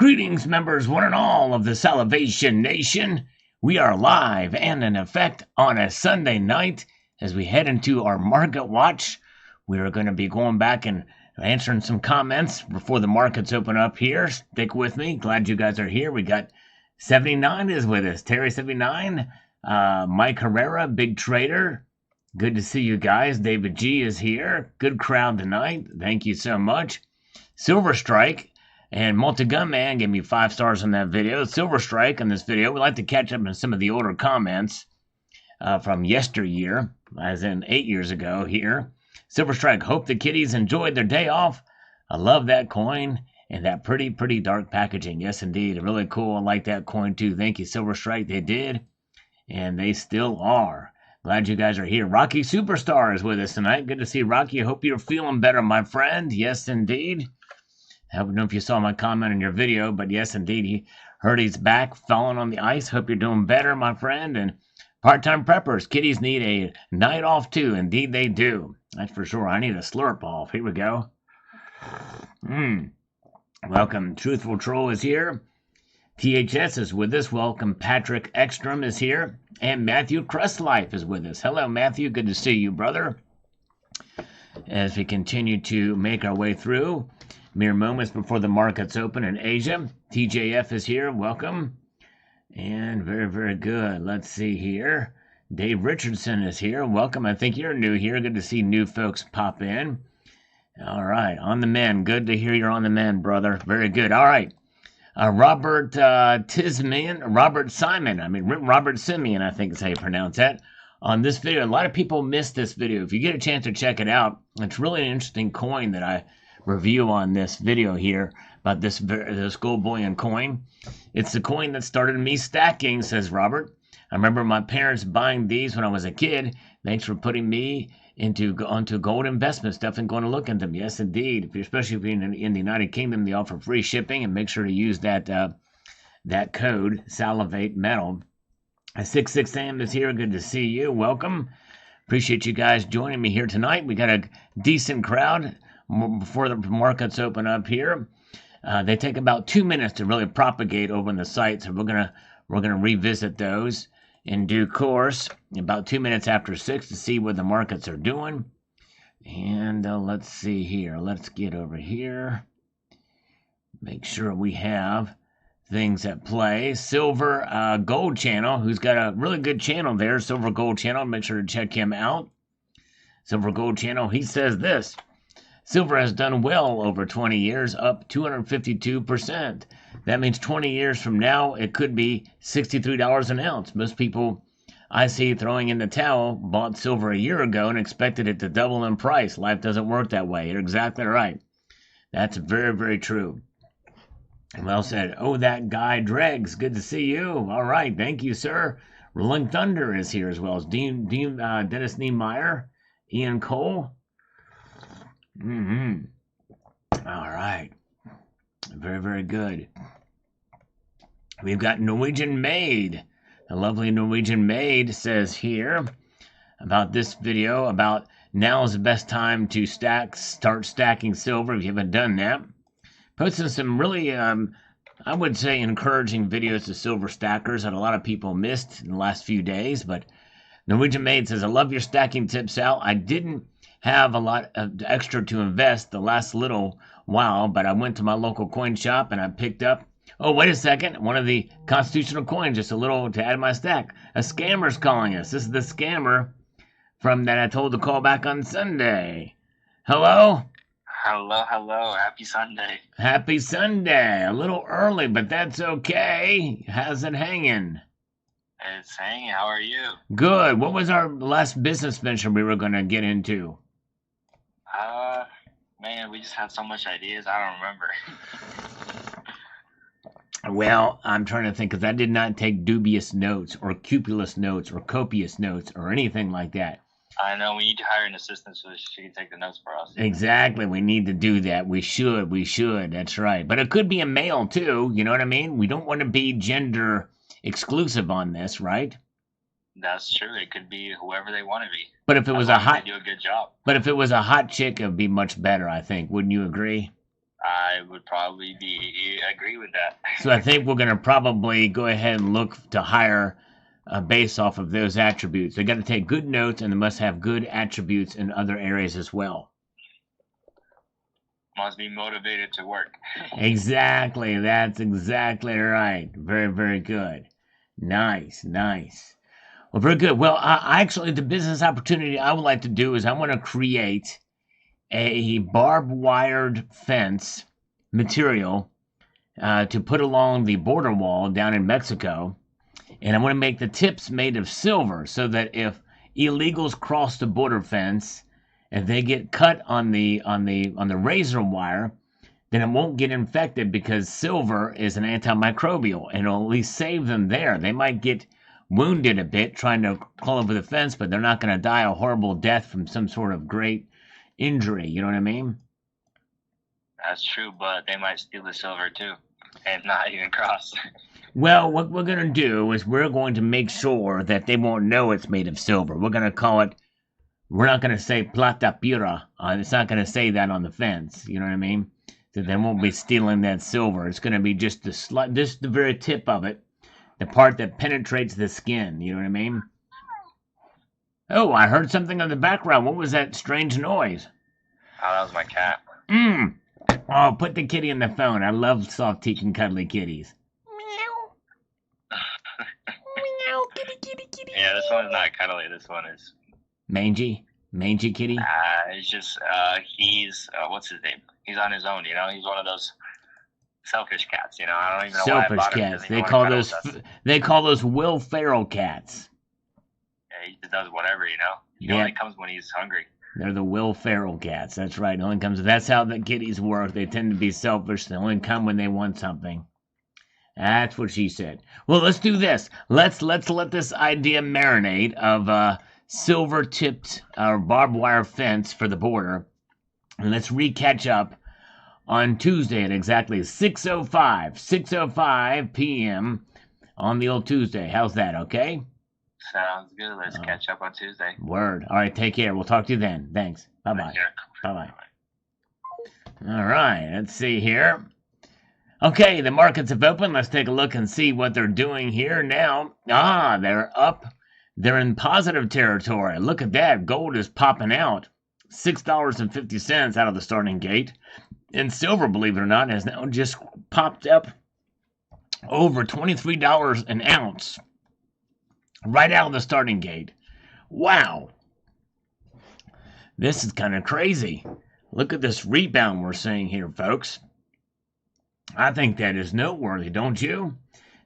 Greetings, members, one and all of the Salvation Nation. We are live and in effect on a Sunday night as we head into our market watch. We are going to be going back and answering some comments before the markets open up here. Stick with me. Glad you guys are here. We got 79 is with us. Terry 79, Mike Herrera, big trader. Good to see you guys. David G is here. Good crowd tonight. Thank you so much. Silver Strike. And Multi-Gun Man gave me 5 stars on that video. Silver Strike on this video. We'd like to catch up on some of the older comments from yesteryear, as in 8 years ago here. Silver Strike, hope the kiddies enjoyed their day off. I love that coin and that pretty dark packaging. Yes, indeed. Really cool. I like that coin too. Thank you, Silver Strike. They did, and they still are. Glad you guys are here. Rocky Superstar is with us tonight. Good to see Rocky. Hope you're feeling better, my friend. Yes, indeed. I don't know if you saw my comment in your video, but yes, indeed, he heard he's back, falling on the ice. Hope you're doing better, my friend. And part-time preppers, kiddies need a night off too. Indeed, they do. That's for sure. I need a slurp off. Here we go. Welcome. Truthful Troll is here. THS is with us. Welcome. Patrick Ekstrom is here. And Matthew Crestlife is with us. Hello, Matthew. Good to see you, brother. As we continue to make our way through. Mere moments before the markets open in Asia. TJF is here. Welcome. And very good. Let's see here. Dave Richardson is here. Welcome. I think you're new here. Good to see new folks pop in. All right. On the mend. Good to hear you're on the mend, brother. Very good. All right. Robert Simeon, I think is how you pronounce that. On this video, a lot of people missed this video. If you get a chance to check it out, it's really an interesting coin that I review on this video here about this gold bullion coin. It's the coin that started me stacking, says Robert. I remember my parents buying these when I was a kid. Thanks for putting me onto gold investment stuff and going to look into them. Yes, indeed. Especially if you're in the United Kingdom, they offer free shipping, and make sure to use that code, Salivate Metal. 66 Sam is here. Good to see you. Welcome. Appreciate you guys joining me here tonight. We got a decent crowd. Before the markets open up here, they take about 2 minutes to really propagate over on the site, so we're gonna revisit those in due course. About 2 minutes after 6 to see what the markets are doing. And let's see here. Let's get over here. Make sure we have things at play. Silver Gold Channel, who's got a really good channel there. Silver Gold Channel. Make sure to check him out. Silver Gold Channel. He says this. Silver has done well over 20 years, up 252%. That means 20 years from now, it could be $63 an ounce. Most people I see throwing in the towel bought silver a year ago and expected it to double in price. Life doesn't work that way. You're exactly right. That's very true. Well said. Oh, that guy Dregs. Good to see you. All right. Thank you, sir. Rolling Thunder is here as well as Dennis Niemeyer, Ian Cole. All right. Very good. We've got Norwegian Maid. The lovely Norwegian Maid says here about this video about now is the best time to start stacking silver if you haven't done that. Posting some really, I would say, encouraging videos to silver stackers that a lot of people missed in the last few days. But Norwegian Maid says, I love your stacking tips, Al. I didn't have a lot of extra to invest the last little while, but I went to my local coin shop and I picked up, oh, wait a second, one of the constitutional coins, just a little to add to my stack. A scammer's calling us. This is the scammer from that I told to call back on Sunday. Hello? Hello. Happy Sunday. Happy Sunday. A little early, but that's okay. How's it hanging? It's hanging. How are you? Good. What was our last business venture we were going to get into? Man, we just had so much ideas. I don't remember. Well, I'm trying to think because I did not take dubious notes or copious notes or anything like that. I know we need to hire an assistant so she can take the notes for us. Exactly. We need to do that. We should. That's right. But it could be a male too. You know what I mean? We don't want to be gender exclusive on this, right? That's true. It could be whoever they want to be. But if it was they do a good job. But if it was a hot chick, it would be much better, I think. Wouldn't you agree? I would probably agree with that. So I think we're going to probably go ahead and look to hire based off of those attributes. They got to take good notes, and they must have good attributes in other areas as well. Must be motivated to work. Exactly. That's exactly right. Very, very good. Nice, nice. Well, very good. Well, actually, the business opportunity I would like to do is I want to create a barbed wired fence material to put along the border wall down in Mexico. And I want to make the tips made of silver so that if illegals cross the border fence, if they get cut on the razor wire, then it won't get infected because silver is an antimicrobial and it'll at least save them there. They might get wounded a bit trying to crawl over the fence, but they're not going to die a horrible death from some sort of great injury. You know what I mean? That's true, but they might steal the silver too and not even cross. Well, what we're going to do is we're going to make sure that they won't know it's made of silver. We're going to call it, we're not going to say plata pura. It's not going to say that on the fence. You know what I mean? So they won't be stealing that silver. It's going to be just just the very tip of it, the part that penetrates the skin. You know what I mean? Oh, I heard something in the background. What was that strange noise? Oh, that was my cat. Oh, put the kitty in the phone. I love soft, teaching, cuddly kitties. Meow, kitty, kitty, kitty. Yeah, this one is not cuddly. This one is mangy kitty. It's just he's what's his name? He's on his own. You know, he's one of those selfish cats. You know, I don't even know selfish why I bought cats. him. They call those Will Ferrell cats. Yeah, he just does whatever. You know, he only comes when he's hungry. They're the Will Ferrell cats. That's right. It only comes. That's how the kitties work. They tend to be selfish. They only come when they want something. That's what she said. Well, let's do this. Let's let this idea marinate of silver-tipped barbed wire fence for the border, and let's re-catch up on Tuesday at exactly 6:05 p.m. on the old Tuesday. How's that? Okay. Sounds good. Let's catch up on Tuesday. Word. All right. Take care. We'll talk to you then. Thanks. Bye bye. Bye bye. All right. Let's see here. Okay, the markets have opened. Let's take a look and see what they're doing here now. They're up. They're in positive territory. Look at that. Gold is popping out. $6.50 out of the starting gate. And silver, believe it or not, has now just popped up over $23 an ounce. Right out of the starting gate. Wow. This is kind of crazy. Look at this rebound we're seeing here, folks. I think that is noteworthy, don't you?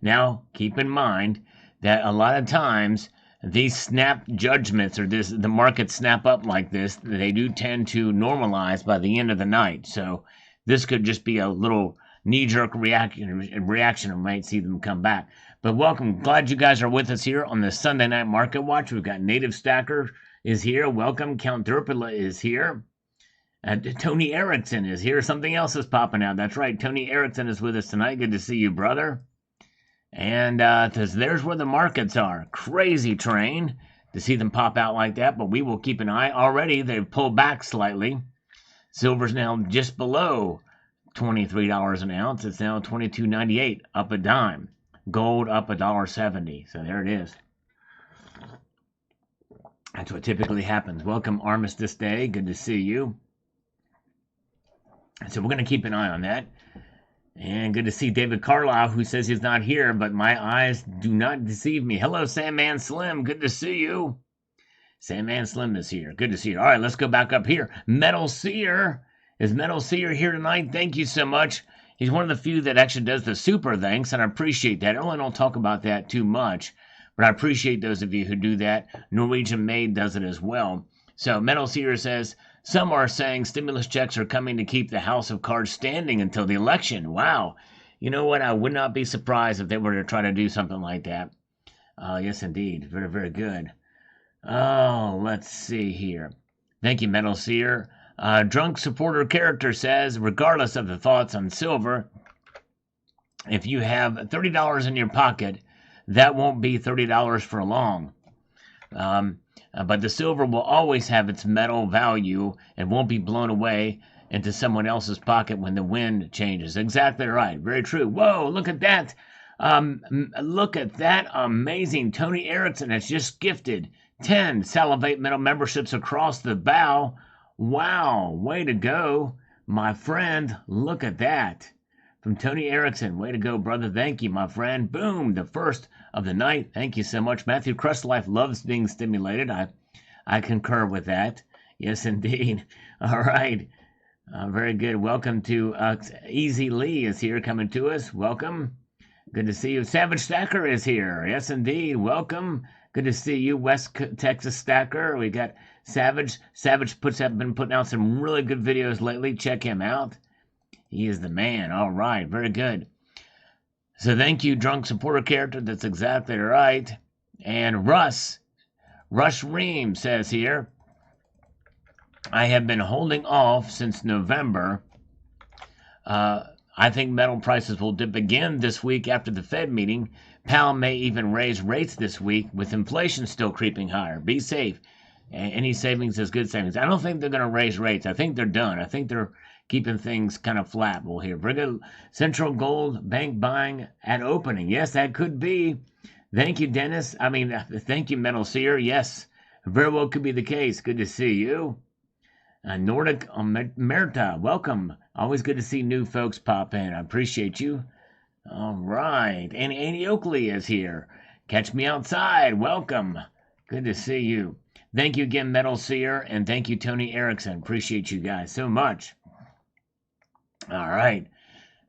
Now, keep in mind that a lot of times these snap judgments or the markets snap up like this, they do tend to normalize by the end of the night. So this could just be a little knee-jerk reaction and might see them come back. But welcome. Glad you guys are with us here on the Sunday Night Market Watch. We've got Native Stacker is here. Welcome. Count Durpula is here. Tony Erickson is here. Something else is popping out. That's right. Tony Erickson is with us tonight. Good to see you, brother. And there's where the markets are. Crazy train to see them pop out like that, but we will keep an eye. Already, they've pulled back slightly. Silver's now just below $23 an ounce. It's now $22.98, up a dime. Gold up $1.70. So there it is. That's what typically happens. Welcome, Armistice Day. Good to see you. So we're going to keep an eye on that. And good to see David Carlisle, who says he's not here, but my eyes do not deceive me. Hello, Sandman Slim. Good to see you. Sandman Slim is here. Good to see you. All right, let's go back up here. Metal Seer. Is Metal Seer here tonight? Thank you so much. He's one of the few that actually does the super thanks, and I appreciate that. I really don't talk about that too much, but I appreciate those of you who do that. Norwegian Maid does it as well. So Metal Seer says, some are saying stimulus checks are coming to keep the House of Cards standing until the election. Wow. You know what? I would not be surprised if they were to try to do something like that. Yes, indeed. Very, very good. Oh, let's see here. Thank you, Metal Seer. Drunk supporter character says, regardless of the thoughts on silver, if you have $30 in your pocket, that won't be $30 for long. But the silver will always have its metal value and won't be blown away into someone else's pocket when the wind changes. Exactly right. Very true. Whoa, look at that. Look at that amazing. Tony Erickson has just gifted 10 Salivate Metal memberships across the bow. Wow, way to go, my friend. Look at that. From Tony Erickson. Way to go, brother. Thank you, my friend. Boom, the first of the night. Thank you so much. Matthew Crustlife loves being stimulated. I concur with that. Yes, indeed. All right. Very good. Welcome to Easy Lee is here coming to us. Welcome. Good to see you. Savage Stacker is here. Yes, indeed. Welcome. Good to see you, West Texas Stacker. We got Savage. Savage been putting out some really good videos lately. Check him out. He is the man. All right. Very good. So thank you, Drunk Supporter Character. That's exactly right. And Rush Ream says here, I have been holding off since November. I think metal prices will dip again this week after the Fed meeting. Powell may even raise rates this week with inflation still creeping higher. Be safe. Any savings is good savings. I don't think they're going to raise rates. I think they're done. I think they're keeping things kind of flat. We'll hear. Central Gold Bank buying at opening. Yes, that could be. Thank you, Dennis. Thank you, Metal Seer. Yes, very well could be the case. Good to see you. Nordic Merta, welcome. Always good to see new folks pop in. I appreciate you. All right. And Annie Oakley is here. Catch me outside. Welcome. Good to see you. Thank you again, Metal Seer, and thank you, Tony Erickson. Appreciate you guys so much. All right.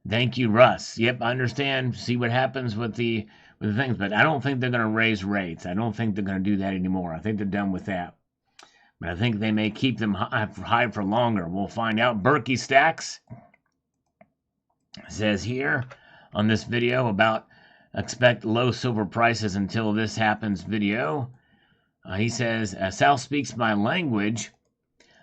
Thank you, Russ. Yep, I understand. See what happens with the things, but I don't think they're going to raise rates. I don't think they're going to do that anymore. I think they're done with that. But I think they may keep them high for longer. We'll find out. Berkey Stacks says here on this video about expect low silver prices until this happens video. He says, Sal speaks my language.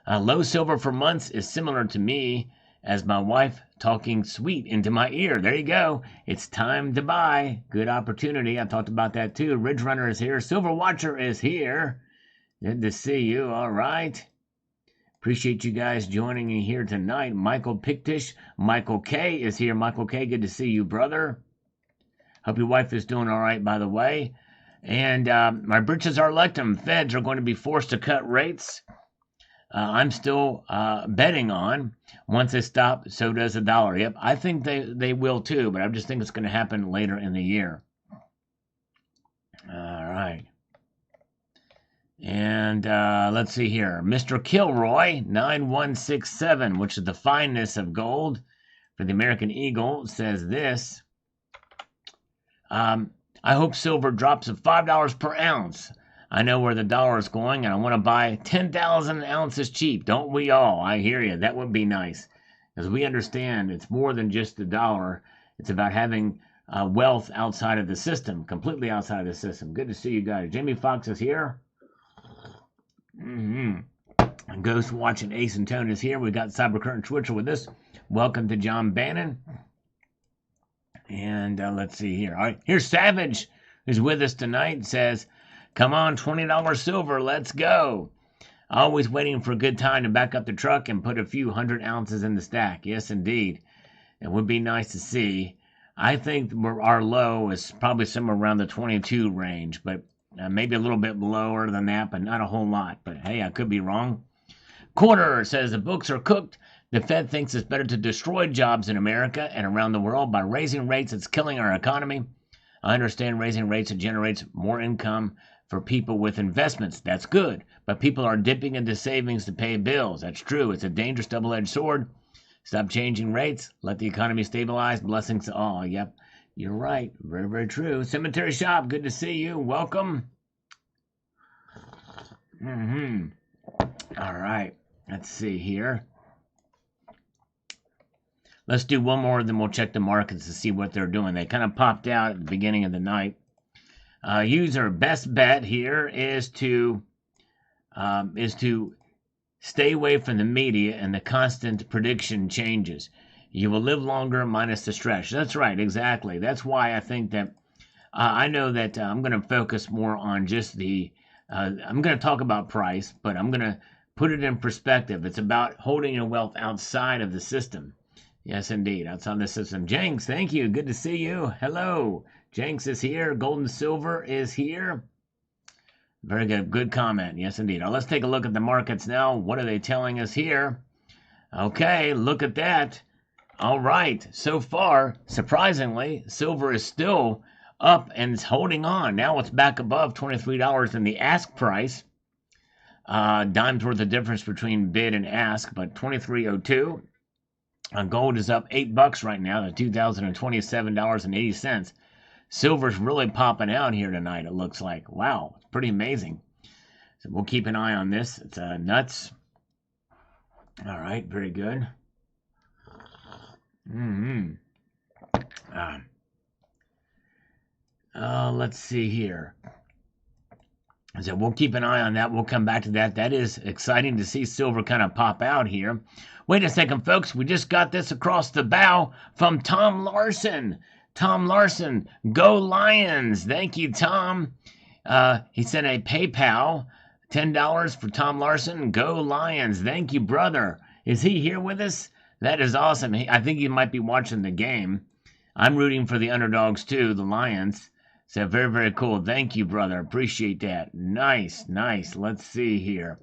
Low silver for months is similar to me as my wife talking sweet into my ear. There you go. It's time to buy. Good opportunity. I talked about that too. Ridge Runner is here. Silver Watcher is here. Good to see you. All right. Appreciate you guys joining me here tonight. Michael Pictish. Michael K is here. Michael K, good to see you, brother. Hope your wife is doing all right, by the way. And my britches are electum. Feds are going to be forced to cut rates. I'm still betting on once they stop, so does the dollar. Yep, I think they will too, but I just think it's going to happen later in the year. All right. And let's see here. Mr. Kilroy, 9167, which is the fineness of gold for the American Eagle, says this. I hope silver drops to $5 per ounce. I know where the dollar is going, and I want to buy 10,000 ounces cheap. Don't we all? I hear you. That would be nice. Because we understand it's more than just the dollar. It's about having wealth outside of the system, completely outside of the system. Good to see you guys. Jamie Foxx is here. Ghost watching Ace and Tone is here. We got Cybercurrent Twitcher with us. Welcome to John Bannon. And let's see here. All right, here's Savage, who's with us tonight. Says, "Come on, $20 silver. Let's go." Always waiting for a good time to back up the truck and put a few 100 ounces in the stack. Yes, indeed. It would be nice to see. I think our low is probably somewhere around the 22 range, but maybe a little bit lower than that, but not a whole lot. But hey, I could be wrong. Quarter says the books are cooked. The Fed thinks it's better to destroy jobs in America and around the world by raising rates. It's killing our economy. I understand raising rates, it generates more income for people with investments. That's good. But people are dipping into savings to pay bills. That's true. It's a dangerous double-edged sword. Stop changing rates. Let the economy stabilize. Blessings to all. Yep. You're right. Very, very true. Cemetery Shop, good to see you. Welcome. All right. Let's see here. Let's do one more, then we'll check the markets to see what they're doing. They kind of popped out at the beginning of the night. User best bet here is to stay away from the media and the constant prediction changes. You will live longer minus the stress. That's right, exactly. That's why I think that I know that I'm going to focus more on just the. I'm going to talk about price, but I'm going to put it in perspective. It's about holding your wealth outside of the system. Yes, indeed, outside the system. Jenks, thank you. Good to see you. Hello. Jenks is here. Gold and silver is here. Very good. Good comment. Yes, indeed. Now, let's take a look at the markets now. What are they telling us here? Okay, look at that. All right. So far, surprisingly, silver is still up and it's holding on. Now it's back above $23 in the ask price. Dimes worth of difference between bid and ask, but 23.02. Gold is up $8 right now to $2,027.80. Silver's really popping out here tonight, it looks like. Wow, it's pretty amazing. So we'll keep an eye on this. It's nuts. All right, very good. Let's see here. So we'll keep an eye on that. We'll come back to that. That is exciting to see silver kind of pop out here. Wait a second, folks. We just got this across the bow from Tom Larson. Tom Larson, go Lions. Thank you, Tom. He sent a PayPal, $10 for Tom Larson. Go Lions. Thank you, brother. Is he here with us? That is awesome. I think he might be watching the game. I'm rooting for the underdogs too, the Lions. So very, very cool. Thank you, brother. Appreciate that. Nice, nice. Let's see here.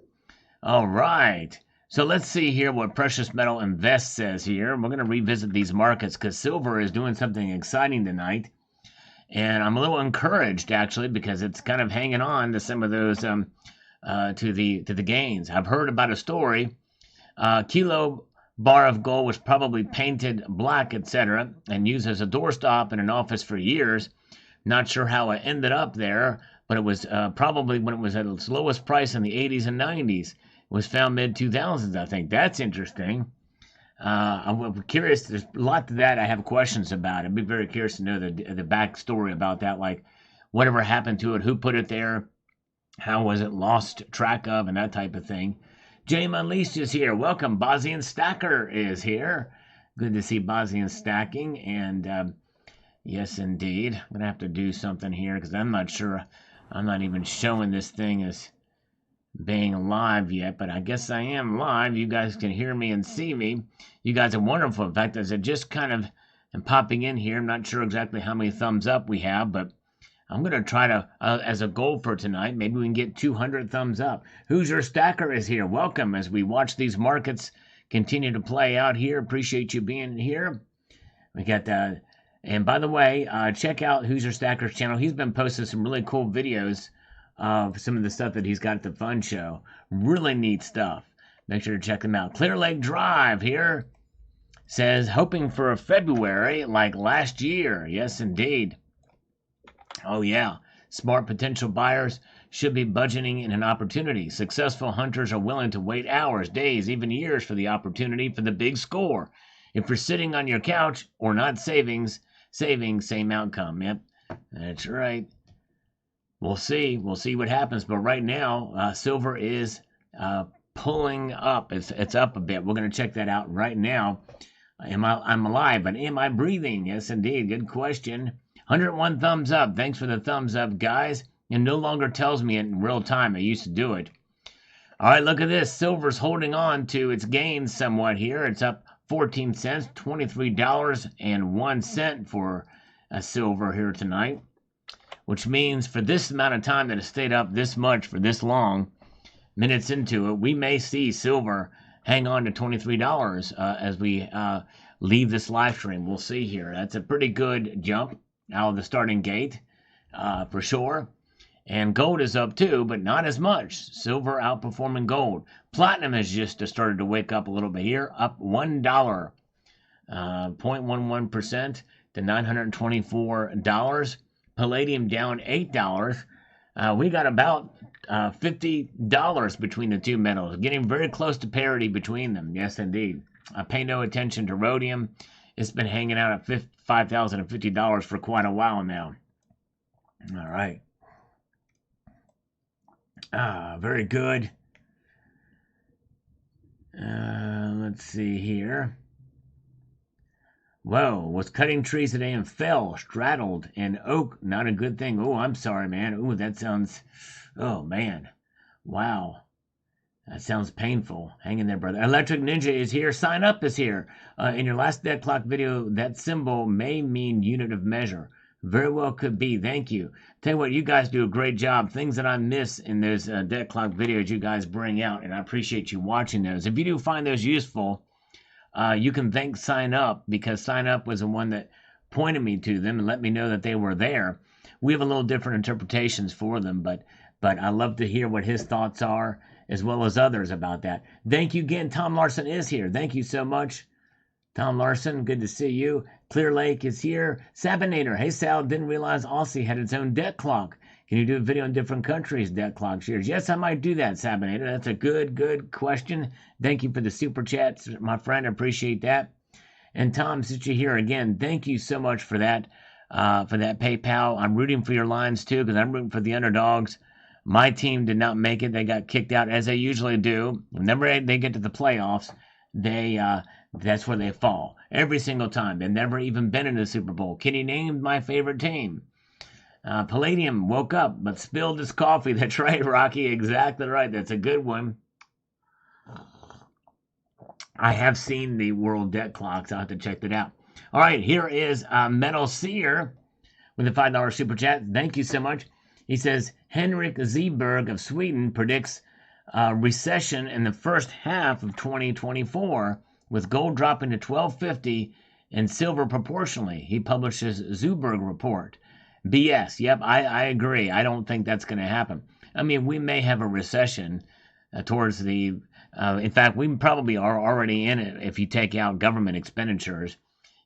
All right. So let's see here what Precious Metal Invest says here. We're going to revisit these markets because silver is doing something exciting tonight. And I'm a little encouraged, actually, because it's kind of hanging on to some of those, to the gains. I've heard about a story. Kilo bar of gold was probably painted black, etc., and used as a doorstop in an office for years. Not sure how it ended up there, but it was probably when it was at its lowest price in the 80s and 90s. It was found mid-2000s, I think. That's interesting. I'm curious. There's a lot to that I have questions about. I'd be very curious to know the backstory about that, like whatever happened to it, who put it there, how was it lost track of, and that type of thing. James Unleashed is here. Welcome. Bosnian Stacker is here. Good to see Bosnian Stacking. And yes, indeed. I'm going to have to do something here because I'm not sure. I'm not even showing this thing as being live yet, but I guess I am live. You guys can hear me and see me. You guys are wonderful. In fact, as I just kind of am popping in here, I'm not sure exactly how many thumbs up we have, but I'm going to try to, as a goal for tonight, maybe we can get 200 thumbs up. Hoosier Stacker is here. Welcome as we watch these markets continue to play out here. Appreciate you being here. We got that. And by the way, check out Hoosier Stacker's channel. He's been posting some really cool videos of some of the stuff that he's got at the Fun Show. Really neat stuff. Make sure to check them out. Clear Lake Drive here says, hoping for a February like last year. Yes, indeed. Oh, yeah. Smart potential buyers should be budgeting in an opportunity. Successful hunters are willing to wait hours, days, even years for the opportunity for the big score. If you're sitting on your couch or not saving, same outcome. Yep, that's right. We'll see. We'll see what happens. But right now, silver is pulling up. It's up a bit. We're going to check that out right now. I'm alive, but am I breathing? Yes, indeed. Good question. 101 thumbs up. Thanks for the thumbs up, guys. It no longer tells me in real time. I used to do it. All right, look at this. Silver's holding on to its gains somewhat here. It's up 14 cents, $23.01 for a silver here tonight, which means for this amount of time that it stayed up this much for this long, minutes into it, we may see silver hang on to $23 as we leave this live stream. We'll see here. That's a pretty good jump out of the starting gate for sure. And gold is up too, but not as much. Silver outperforming gold. Platinum has just started to wake up a little bit here, up $1, 0.11% to $924. Palladium down $8. We got about $50 between the two metals, getting very close to parity between them. Yes, indeed. Pay no attention to rhodium. It's been hanging out at $5,050 for quite a while now. All right. Very good. Let's see here. Whoa, was cutting trees today and fell, straddled an oak. Not a good thing. Oh, I'm sorry, man. Oh, that sounds, oh, man. Wow. That sounds painful. Hang in there, brother. Electric Ninja is here. Sign up is here. In your last dead clock video, that symbol may mean unit of measure. Very well could be. Thank you. Tell you what, you guys do a great job. Things that I miss in those dead clock videos you guys bring out, and I appreciate you watching those. If you do find those useful, you can thank Sign Up, because Sign Up was the one that pointed me to them and let me know that they were there. We have a little different interpretations for them, but I love to hear what his thoughts are, as well as others about that. Thank you again. Tom Larson is here. Thank you so much, Tom Larson. Good to see you. Clear Lake is here. Sabinator. Hey, Sal, didn't realize Aussie had its own debt clock. Can you do a video in different countries' debt clock shares? Yes, I might do that, Sabinator. That's a good question. Thank you for the super chats, my friend. I appreciate that. And Tom, since you're here again, thank you so much for that PayPal. I'm rooting for your Lions too, because I'm rooting for the underdogs. My team did not make it. They got kicked out, as they usually do. Whenever they get to the playoffs, that's where they fall. Every single time. They've never even been in the Super Bowl. Can you name my favorite team? Palladium woke up, but spilled his coffee. That's right, Rocky. Exactly right. That's a good one. I have seen the World Debt Clocks. I'll have to check that out. All right, here is Metal Seer with a $5 super chat. Thank you so much. He says, Henrik Zeberg of Sweden predicts recession in the first half of 2024, with gold dropping to $12.50 and silver proportionally. He publishes Zeberg report. BS. Yep, I agree. I don't think that's going to happen. I mean, we may have a recession towards the... in fact, we probably are already in it if you take out government expenditures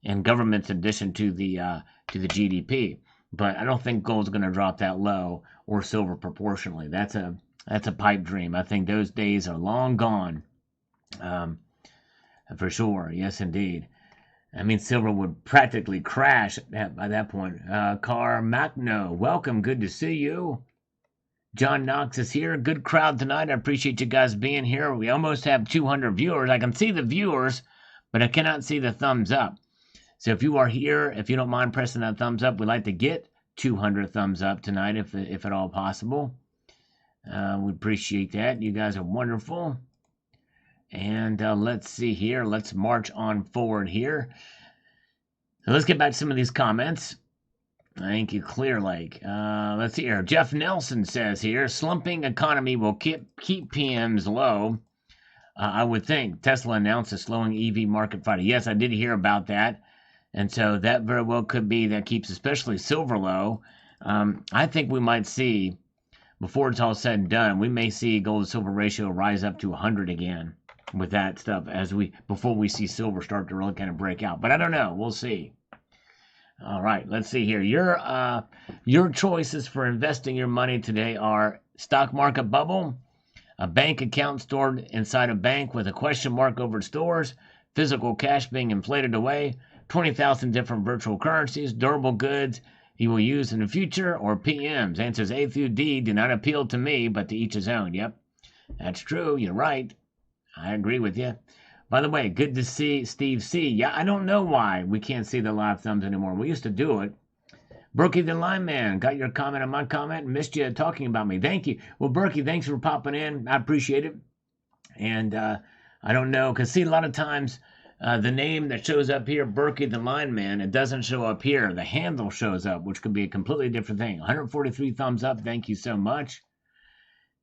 and government's addition to the GDP. But I don't think gold's going to drop that low, or silver proportionally. That's a pipe dream. I think those days are long gone, for sure. Yes, indeed. I mean, silver would practically crash by that point. Carmacno, welcome. Good to see you. John Knox is here. Good crowd tonight. I appreciate you guys being here. We almost have 200 viewers. I can see the viewers, but I cannot see the thumbs up. So if you are here, if you don't mind pressing that thumbs up, we'd like to get 200 thumbs up tonight, if at all possible. We appreciate that. You guys are wonderful. And let's see here. Let's march on forward here. So let's get back to some of these comments. Thank you, Clear Lake. Let's see here. Jeff Nelson says here, slumping economy will keep PMs low. I would think. Tesla announced a slowing EV market Friday. Yes, I did hear about that. And so that very well could be that keeps especially silver low. I think we might see, before it's all said and done, we may see gold to silver ratio rise up to 100 again with that stuff before we see silver start to really kind of break out. But I don't know. We'll see. All right, let's see here. Your choices for investing your money today are stock market bubble, a bank account stored inside a bank with a question mark over stores, physical cash being inflated away, 20,000 different virtual currencies, durable goods you will use in the future, or PMs. Answers A through D do not appeal to me, but to each his own. Yep, that's true. You're right. I agree with you. By the way, good to see Steve C. Yeah, I don't know why we can't see the live thumbs anymore. We used to do it. Berkey the Lineman, got your comment on my comment. Missed you talking about me. Thank you. Well, Berkey, thanks for popping in. I appreciate it. And I don't know, because see, a lot of times the name that shows up here, Berkey the Lineman, it doesn't show up here. The handle shows up, which could be a completely different thing. 143 thumbs up. Thank you so much.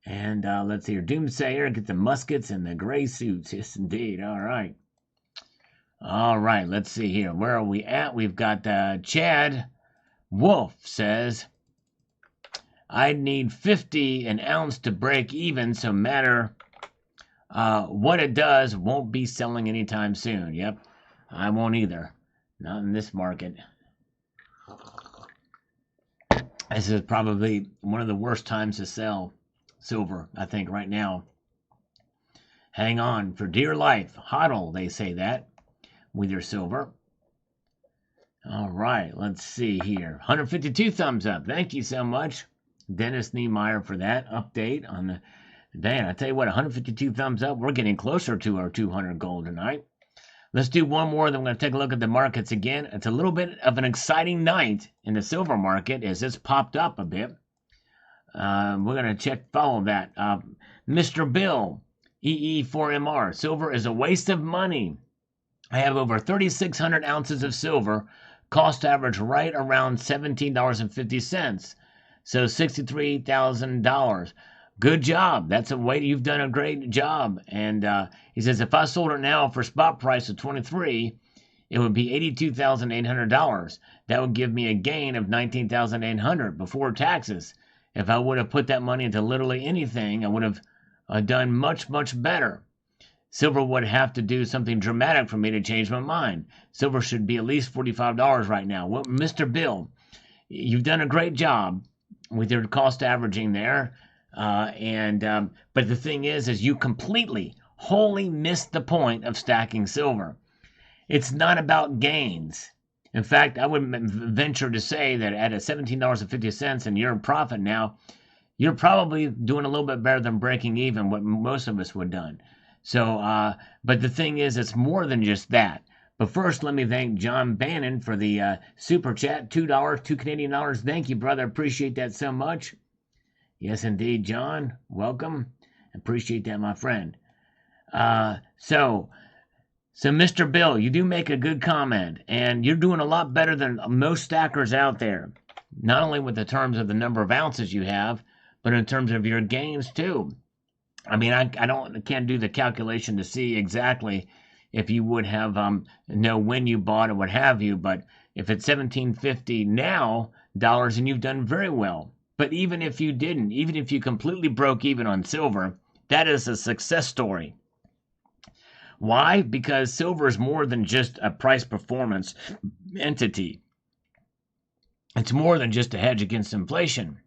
And let's see here. Doomsayer, get the muskets and the gray suits. Yes, indeed. All right. All right. Let's see here. Where are we at? We've got Chad Wolf says, I'd need 50 an ounce to break even, so matter what it does, won't be selling anytime soon. Yep. I won't either. Not in this market. This is probably one of the worst times to sell silver, I think, right now. Hang on for dear life. Hodl, they say that, with your silver. All right, let's see here. 152 thumbs up. Thank you so much, Dennis Niemeyer, for that update on the... Man, I tell you what, 152 thumbs up. We're getting closer to our 200 gold tonight. Let's do one more, then we're going to take a look at the markets again. It's a little bit of an exciting night in the silver market as it's popped up a bit. We're going to follow that. Mr. Bill EE4MR. Silver is a waste of money. I have over 3,600 ounces of silver. Cost average right around $17.50. So $63,000. Good job. That's a way. You've done a great job. And he says, if I sold it now for spot price of 23, it would be $82,800. That would give me a gain of $19,800 before taxes. If I would have put that money into literally anything, I would have done much, much better. Silver would have to do something dramatic for me to change my mind. Silver should be at least $45 right now. Well, Mr. Bill, you've done a great job with your cost averaging there. But the thing is you completely, wholly missed the point of stacking silver. It's not about gains. In fact, I would venture to say that at $17.50 and you're in profit now, you're probably doing a little bit better than breaking even, what most of us would have done. So, but the thing is, it's more than just that. But first, let me thank John Bannon for the super chat, $2, 2 Canadian dollars. Thank you, brother. Appreciate that so much. Yes, indeed, John. Welcome. Appreciate that, my friend. So Mr. Bill, you do make a good comment, and you're doing a lot better than most stackers out there. Not only with the terms of the number of ounces you have, but in terms of your gains too. I mean, I can't do the calculation to see exactly if you would have know when you bought or what have you, but if it's $17.50 now dollars, and you've done very well. But even if you didn't, even if you completely broke even on silver, that is a success story. Why? Because silver is more than just a price performance entity. It's more than just a hedge against inflation.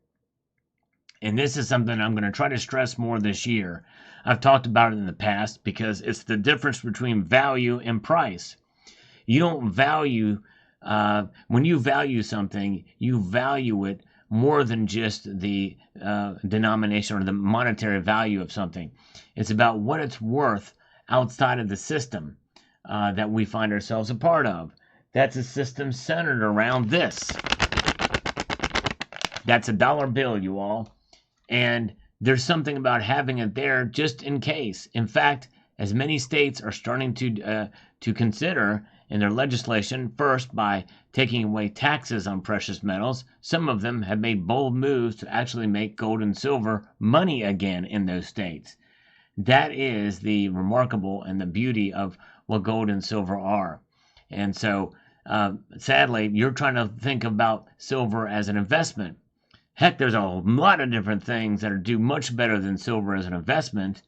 And this is something I'm going to try to stress more this year. I've talked about it in the past because it's the difference between value and price. You don't value, when you value something, you value it more than just the denomination or the monetary value of something. It's about what it's worth outside of the system that we find ourselves a part of. That's a system centered around this. That's a dollar bill, you all. And there's something about having it there just in case. In fact, as many states are starting to consider in their legislation, first by taking away taxes on precious metals, some of them have made bold moves to actually make gold and silver money again in those states. That is the remarkable and the beauty of what gold and silver are. And so, sadly, you're trying to think about silver as an investment. Heck, there's a lot of different things that do much better than silver as an investment,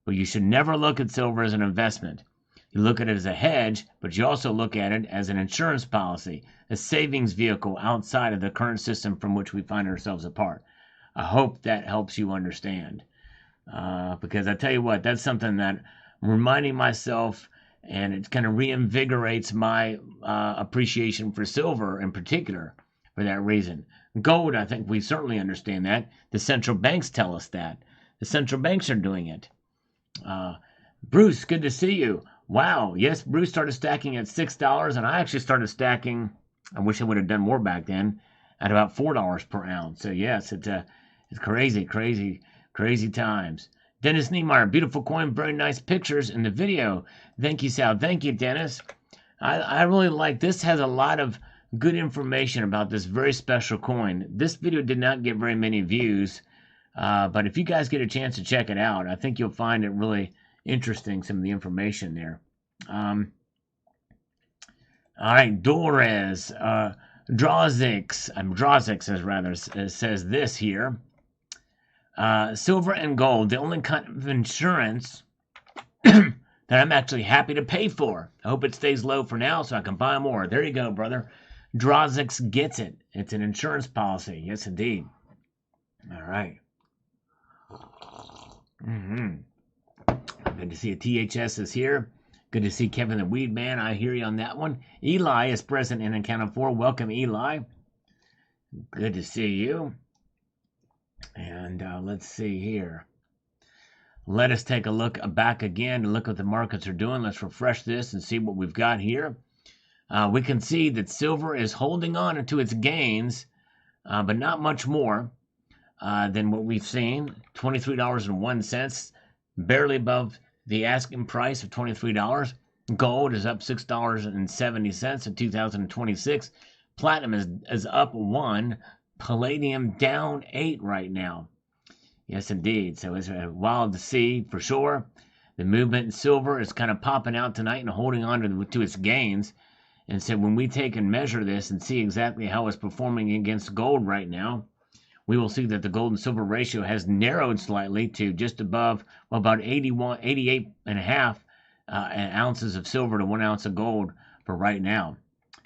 but you should never look at silver as an investment. You look at it as a hedge, but you also look at it as an insurance policy, a savings vehicle outside of the current system from which we find ourselves apart. I hope that helps you understand. Because I tell you what, that's something that I'm reminding myself, and it kind of reinvigorates my appreciation for silver in particular for that reason. Gold, I think we certainly understand that. The central banks tell us that. The central banks are doing it. Bruce, good to see you. Wow, yes, Bruce started stacking at $6, and I actually started stacking, I wish I would have done more back then, at about $4 per ounce. So yes, it's crazy, crazy, crazy times. Dennis Niemeyer, beautiful coin, very nice pictures in the video. Thank you, Sal. Thank you, Dennis. I really like this. Has a lot of good information about this very special coin. This video did not get very many views, but if you guys get a chance to check it out, I think you'll find it really interesting, some of the information there. All right, Dorez, Drawzix says this here. Silver and gold, the only kind of insurance that I'm actually happy to pay for. I hope it stays low for now so I can buy more. There you go, brother. Drawzix gets it. It's an insurance policy. Yes, indeed. All right. Good to see a THS is here. Good to see Kevin the Weed Man. I hear you on that one. Eli is present and accounted for. Welcome, Eli. Good to see you. And let's see here. Let us take a look back again and look what the markets are doing. Let's refresh this and see what we've got here. We can see that silver is holding on to its gains, but not much more than what we've seen. $23.01. barely above the asking price of $23. Gold is up $6.70 in 2026. Platinum is up 1. Palladium down 8 right now. Yes, indeed. So it's wild to see for sure. The movement in silver is kind of popping out tonight and holding on to its gains. And so when we take and measure this and see exactly how it's performing against gold right now, we will see that the gold and silver ratio has narrowed slightly to just above, well, about 88.5 ounces of silver to 1 ounce of gold for right now.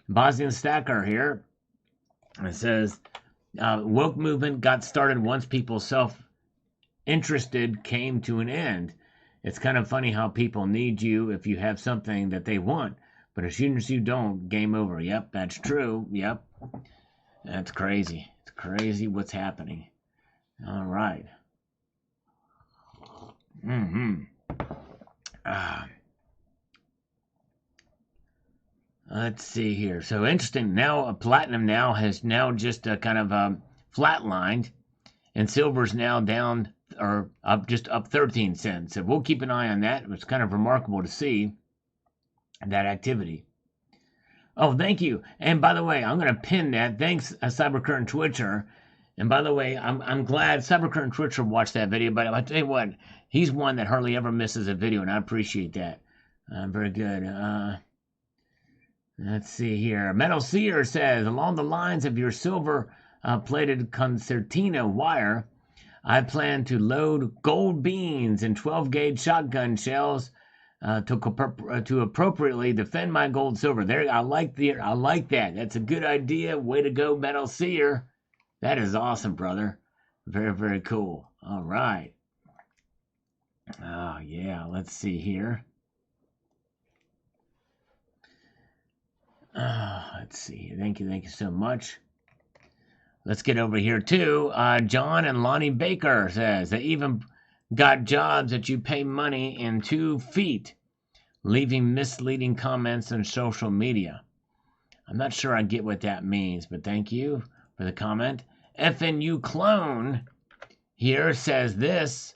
Bosnian Stacker here. It says, woke movement got started once people self-interested came to an end. It's kind of funny how people need you if you have something that they want. But as soon as you don't, game over. Yep, that's true. Yep. That's crazy. It's crazy what's happening. All right. Let's see here. So interesting. Now, platinum now has just kind of flatlined, and silver's now down or just up 13 cents. So we'll keep an eye on that. It's kind of remarkable to see that activity. Oh, thank you. And by the way, I'm going to pin that. Thanks, Cybercurrent Twitcher. And by the way, I'm glad Cybercurrent Twitcher watched that video. But I'll tell you what, he's one that hardly ever misses a video, and I appreciate that. Very good. Let's see here. Metal Seer says, along the lines of your silver-plated concertina wire, I plan to load gold beans and 12-gauge shotgun shells to appropriately defend my gold silver. There, I like that. That's a good idea. Way to go, Metal Seer. That is awesome, brother. Very, very cool. All right. Oh yeah. Let's see here. Let's see. Thank you so much. Let's get over here too. John and Lonnie Baker says they even got jobs that you pay money in 2 feet, leaving misleading comments on social media. I'm not sure I get what that means, but thank you for the comment. FNU Clone here says this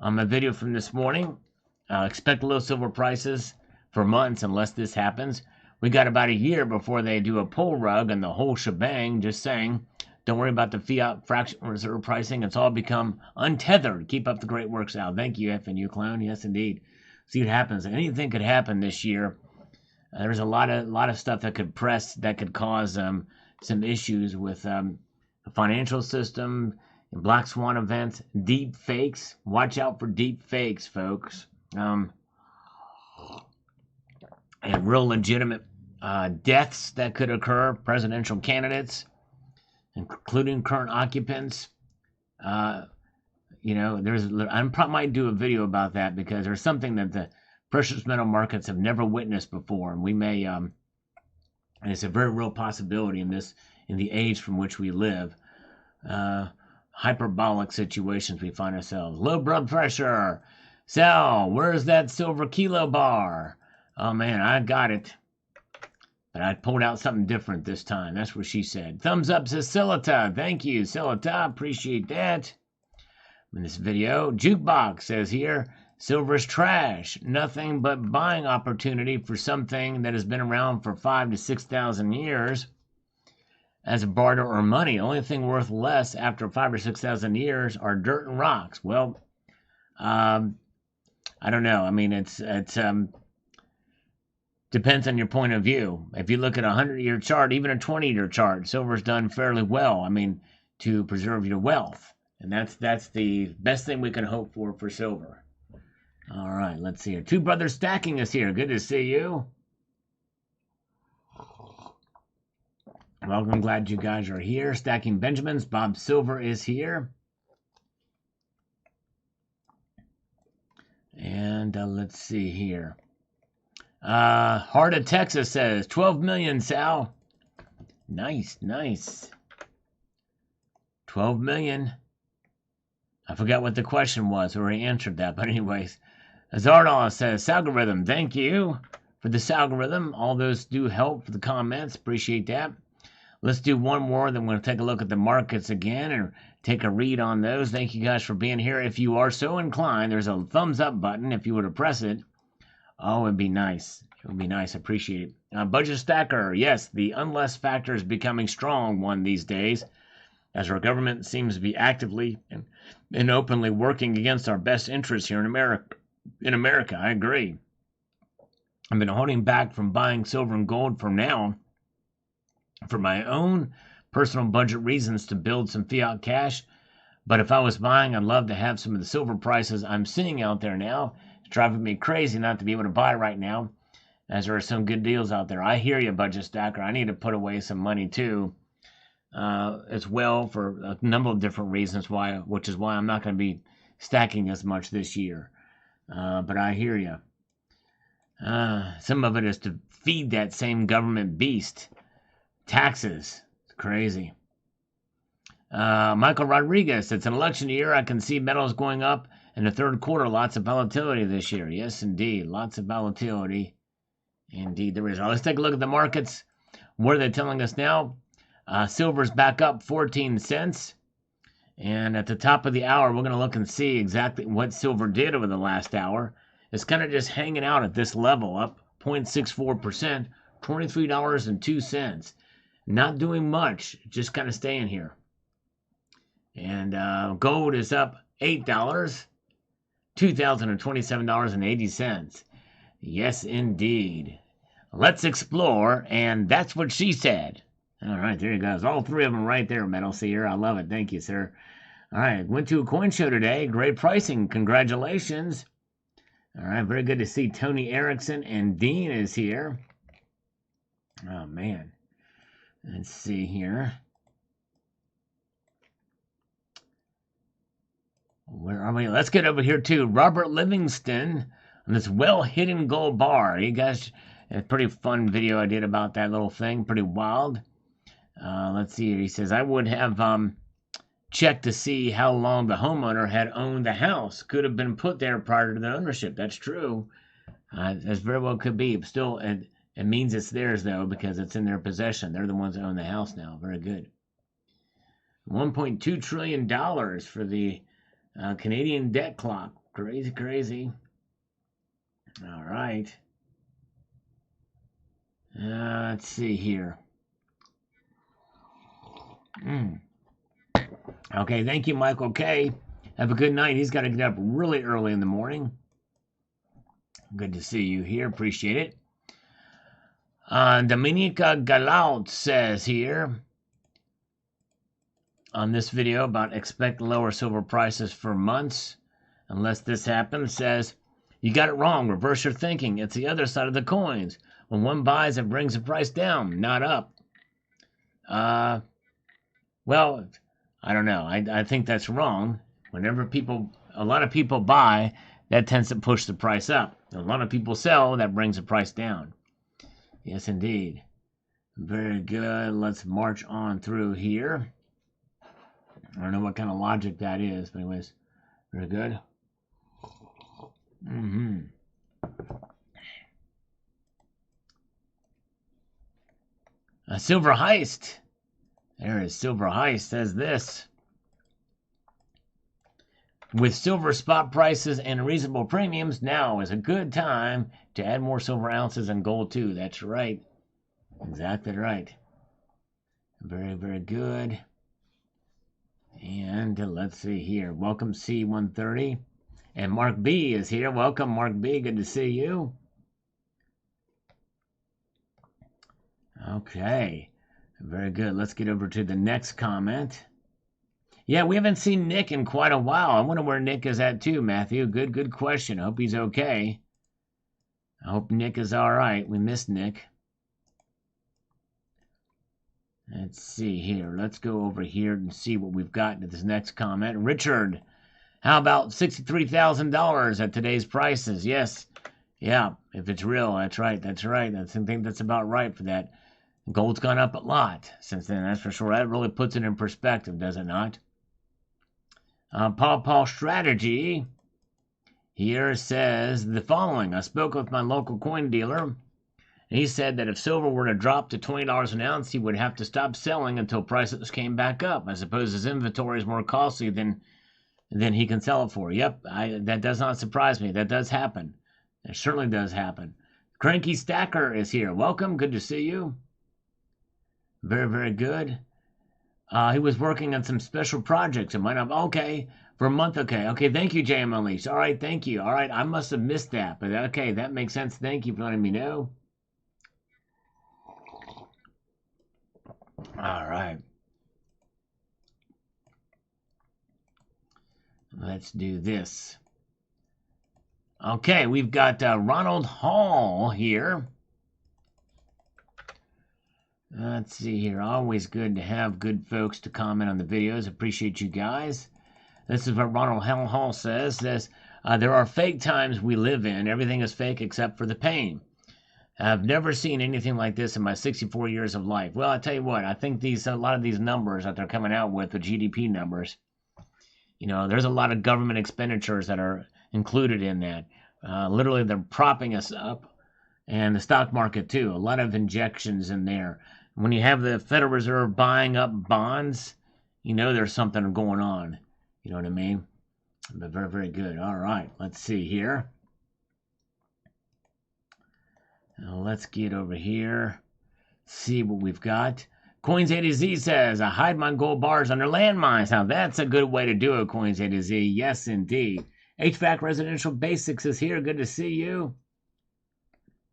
on my video from this morning. Expect low silver prices for months unless this happens. We got about a year before they do a pull rug and the whole shebang. Just saying. Don't worry about the fiat fractional reserve pricing. It's all become untethered. Keep up the great work, Sal. Thank you, FNU Clown. Yes, indeed. See what happens. Anything could happen this year. There's a lot of stuff that could cause some issues with the financial system, and black swan events, deep fakes. Watch out for deep fakes, folks. And real legitimate deaths that could occur. Presidential candidates, including current occupants. I might do a video about that because there's something that the precious metal markets have never witnessed before, and we may, and it's a very real possibility in the age from which we live. Hyperbolic situations we find ourselves. Low blood pressure. Sal, where's that silver kilo bar? Oh man, I got it. But I pulled out something different this time. That's what she said. Thumbs up, says Silita. Thank you, Silita. Appreciate that. In this video, Jukebox says here, silver's trash. Nothing but buying opportunity for something that has been around for 5,000 to 6,000 years as a barter or money. The only thing worth less after 5,000 or 6,000 years are dirt and rocks. Well, I don't know. I mean, it's depends on your point of view. If you look at a 100-year chart, even a 20-year chart, silver's done fairly well. I mean, to preserve your wealth. And that's the best thing we can hope for silver. All right, let's see here. Two Brothers Stacking is here. Good to see you. Welcome. Glad you guys are here. Stacking Benjamins. Bob Silver is here. And let's see here. Heart of Texas says 12 million, Sal. Nice. 12 million. I forgot what the question was. We already answered that. But anyways, Azardon says, Salgorithm, thank you for this algorithm. All those do help for the comments. Appreciate that. Let's do one more, then we're going to take a look at the markets again and take a read on those. Thank you guys for being here. If you are so inclined, there's a thumbs up button. If you were to press it, oh, it'd be nice. It would be nice. Appreciate it. Budget Stacker. Yes, the unless factor is becoming strong one these days, as our government seems to be actively and openly working against our best interests here in America. I agree. I've been holding back from buying silver and gold for now, for my own personal budget reasons, to build some fiat cash. But if I was buying, I'd love to have some of the silver prices I'm seeing out there now. It's driving me crazy not to be able to buy right now, as there are some good deals out there. I hear you, Budget Stacker. I need to put away some money too, as well, for a number of different reasons, which is why I'm not going to be stacking as much this year. But I hear you. Some of it is to feed that same government beast. Taxes. It's crazy. Michael Rodriguez, it's an election year. I can see metals going up in the third quarter. Lots of volatility this year. Yes, indeed. Lots of volatility. Indeed, there is. All right, let's take a look at the markets. What are they telling us now? Silver's back up 14 cents. And at the top of the hour, we're going to look and see exactly what silver did over the last hour. It's kind of just hanging out at this level, up 0.64%, $23.02. Not doing much, just kind of staying here. And gold is up $8, $2,027.80. Yes, indeed. Let's explore, and that's what she said. All right, there you go. All three of them right there, Metal Seer. I love it. Thank you, sir. All right, went to a coin show today. Great pricing. Congratulations. All right, very good to see Tony Erickson, and Dean is here. Oh, man. Let's see here. Where are we? Let's get over here to Robert Livingston on this well-hidden gold bar. You guys, a pretty fun video I did about that little thing. Pretty wild. Let's see here. He says, I would have checked to see how long the homeowner had owned the house. Could have been put there prior to the ownership. That's true. As very well could be. But still, it means it's theirs, though, because it's in their possession. They're the ones that own the house now. Very good. $1.2 trillion for the Canadian debt clock. Crazy, crazy. All right. Let's see here. Okay, thank you, Michael K. Have a good night. He's got to get up really early in the morning. Good to see you here. Appreciate it. Dominica Galaut says here on this video about expect lower silver prices for months unless this happens. Says, you got it wrong. Reverse your thinking. It's the other side of the coins. When one buys, it brings the price down, not up. Well, I don't know. I think that's wrong. Whenever a lot of people buy, that tends to push the price up. A lot of people sell, that brings the price down. Yes, indeed. Very good. Let's march on through here. I don't know what kind of logic that is, but anyways, very good. A silver heist. There is Silver Heist, says this. With silver spot prices and reasonable premiums, now is a good time to add more silver ounces and gold too. That's right. Exactly right. Very, very good. And let's see here. Welcome C130. And Mark B is here. Welcome, Mark B. Good to see you. Okay. Very good. Let's get over to the next comment. Yeah, we haven't seen Nick in quite a while. I wonder where Nick is at too, Matthew. Good question. I hope he's okay. I hope Nick is all right. We missed Nick. Let's see here. Let's go over here and see what we've got to this next comment. Richard, how about $63,000 at today's prices? Yes. Yeah, if it's real, that's right. I think that's about right for that. Gold's gone up a lot since then, that's for sure. That really puts it in perspective, does it not? Paul Strategy here says the following. I spoke with my local coin dealer And he said that if silver were to drop to $20 an ounce, he would have to stop selling until prices came back up. I suppose his inventory is more costly than he can sell it for. Yep, that does not surprise me. That does happen. It certainly does happen. Cranky Stacker is here. Welcome. Good to see you. Very, very good. He was working on some special projects. It might not. Okay. For a month. Okay. Okay. Thank you, JM Unleashed. All right. Thank you. All right. I must have missed that. But okay. That makes sense. Thank you for letting me know. All right. Let's do this. Okay, we've got Ronald Hall here. Let's see here. Always good to have good folks to comment on the videos. Appreciate you guys. This is what Ronald Hall says. There are fake times we live in. Everything is fake except for the pain. I've never seen anything like this in my 64 years of life. Well, I tell you what, I think a lot of these numbers that they're coming out with, the GDP numbers, there's a lot of government expenditures that are included in that. Literally, they're propping us up, and the stock market too. A lot of injections in there. When you have the Federal Reserve buying up bonds, there's something going on. You know what I mean? But very, very good. All right, let's see here. Now let's get over here, see what we've got. Coins A to Z says, I hide my gold bars under landmines. Now that's a good way to do it, Coins A to Z. Yes, indeed. HVAC Residential Basics is here. Good to see you.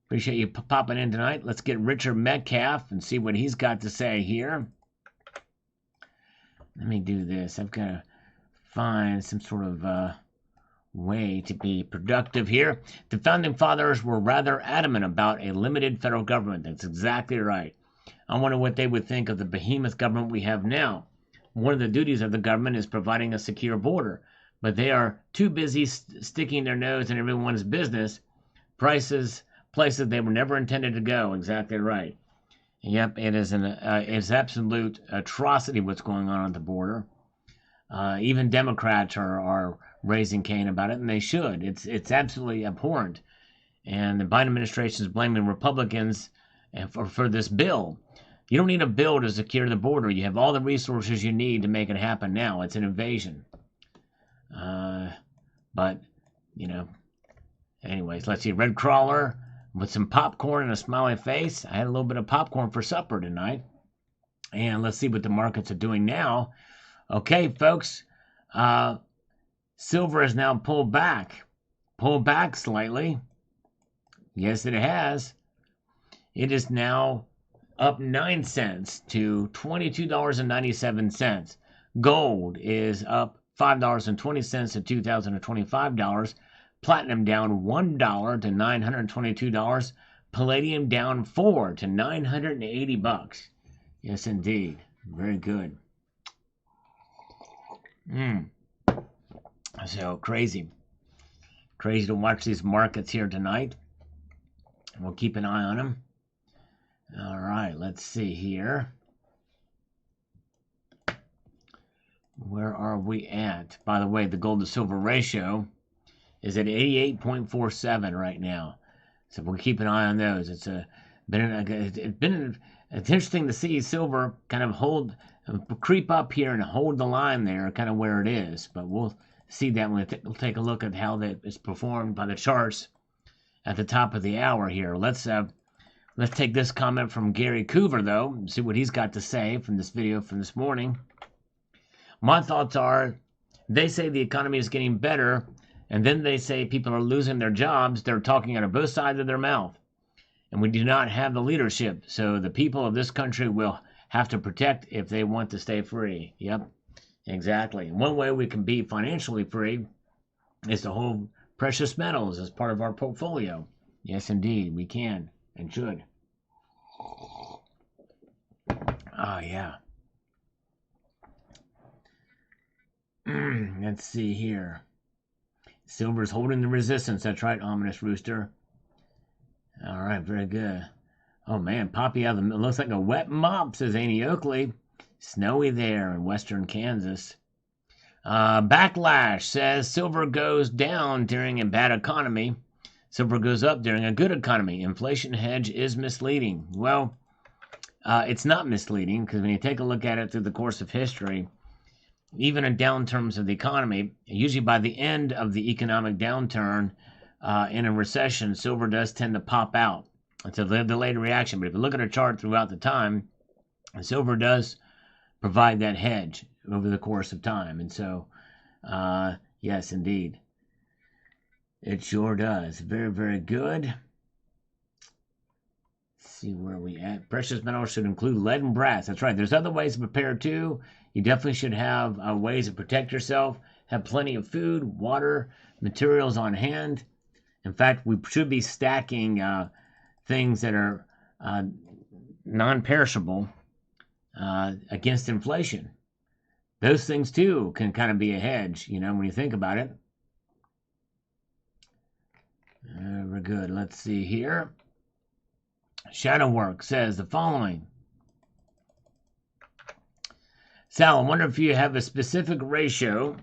Appreciate you popping in tonight. Let's get Richard Metcalf and see what he's got to say here. Let me do this. I've got to find some sort of way to be productive here. The Founding Fathers were rather adamant about a limited federal government. That's exactly right. I wonder what they would think of the behemoth government we have now. One of the duties of the government is providing a secure border, but they are too busy sticking their nose in everyone's business, places they were never intended to go. Exactly right. Yep, it is it's absolute atrocity what's going on at the border. Even Democrats are raising Cain about it, and they should. It's absolutely abhorrent. And the Biden administration is blaming Republicans for this bill. You don't need a bill to secure the border. You have all the resources you need to make it happen now. It's an invasion. But, anyways, let's see. Red Crawler with some popcorn and a smiley face. I had a little bit of popcorn for supper tonight. And let's see what the markets are doing now. Okay, folks. Silver is now pulled back. Pulled back slightly. Yes, it has. It is now up 9 cents to $22.97. Gold is up $5.20 to $2,025. Platinum down $1 to $922. Palladium down $4 to $980. Yes, indeed. Very good. So crazy. Crazy to watch these markets here tonight. We'll keep an eye on them. All right, let's see here. Where are we at? By the way, the gold to silver ratio is at 88.47 right now. So we'll keep an eye on those. It's interesting to see silver kind of creep up here and hold the line there, kind of where it is. But we'll see that when we'll take a look at how that is performed by the charts at the top of the hour here. Let's take this comment from Gary Coover, though, and see what he's got to say from this video from this morning. My thoughts are, they say the economy is getting better, and then they say people are losing their jobs. They're talking out of both sides of their mouth. And we do not have the leadership, so the people of this country will have to protect if they want to stay free. Yep, exactly. One way we can be financially free is to hold precious metals as part of our portfolio. Yes, indeed, we can and should. Oh, yeah. Let's see here. Silver's holding the resistance. That's right, Ominous Rooster. All right, very good. Oh, man, Poppy out of the... looks like a wet mop, says Annie Oakley. Snowy there in western Kansas. Backlash says silver goes down during a bad economy. Silver goes up during a good economy. Inflation hedge is misleading. Well, it's not misleading because when you take a look at it through the course of history, even in downturns of the economy, usually by the end of the economic downturn in a recession, silver does tend to pop out. It's a delayed reaction. But if you look at a chart throughout the time, silver does provide that hedge over the course of time. And so, yes, indeed. It sure does. Very, very good. Let's see where we at. Precious metals should include lead and brass. That's right. There's other ways to prepare too. You definitely should have ways to protect yourself. Have plenty of food, water, materials on hand. In fact, we should be stacking things that are non-perishable against inflation. Those things too can kind of be a hedge, you know, when you think about it. We're good. Let's see here. Shadowwork says the following. Sal, I wonder if you have a specific ratio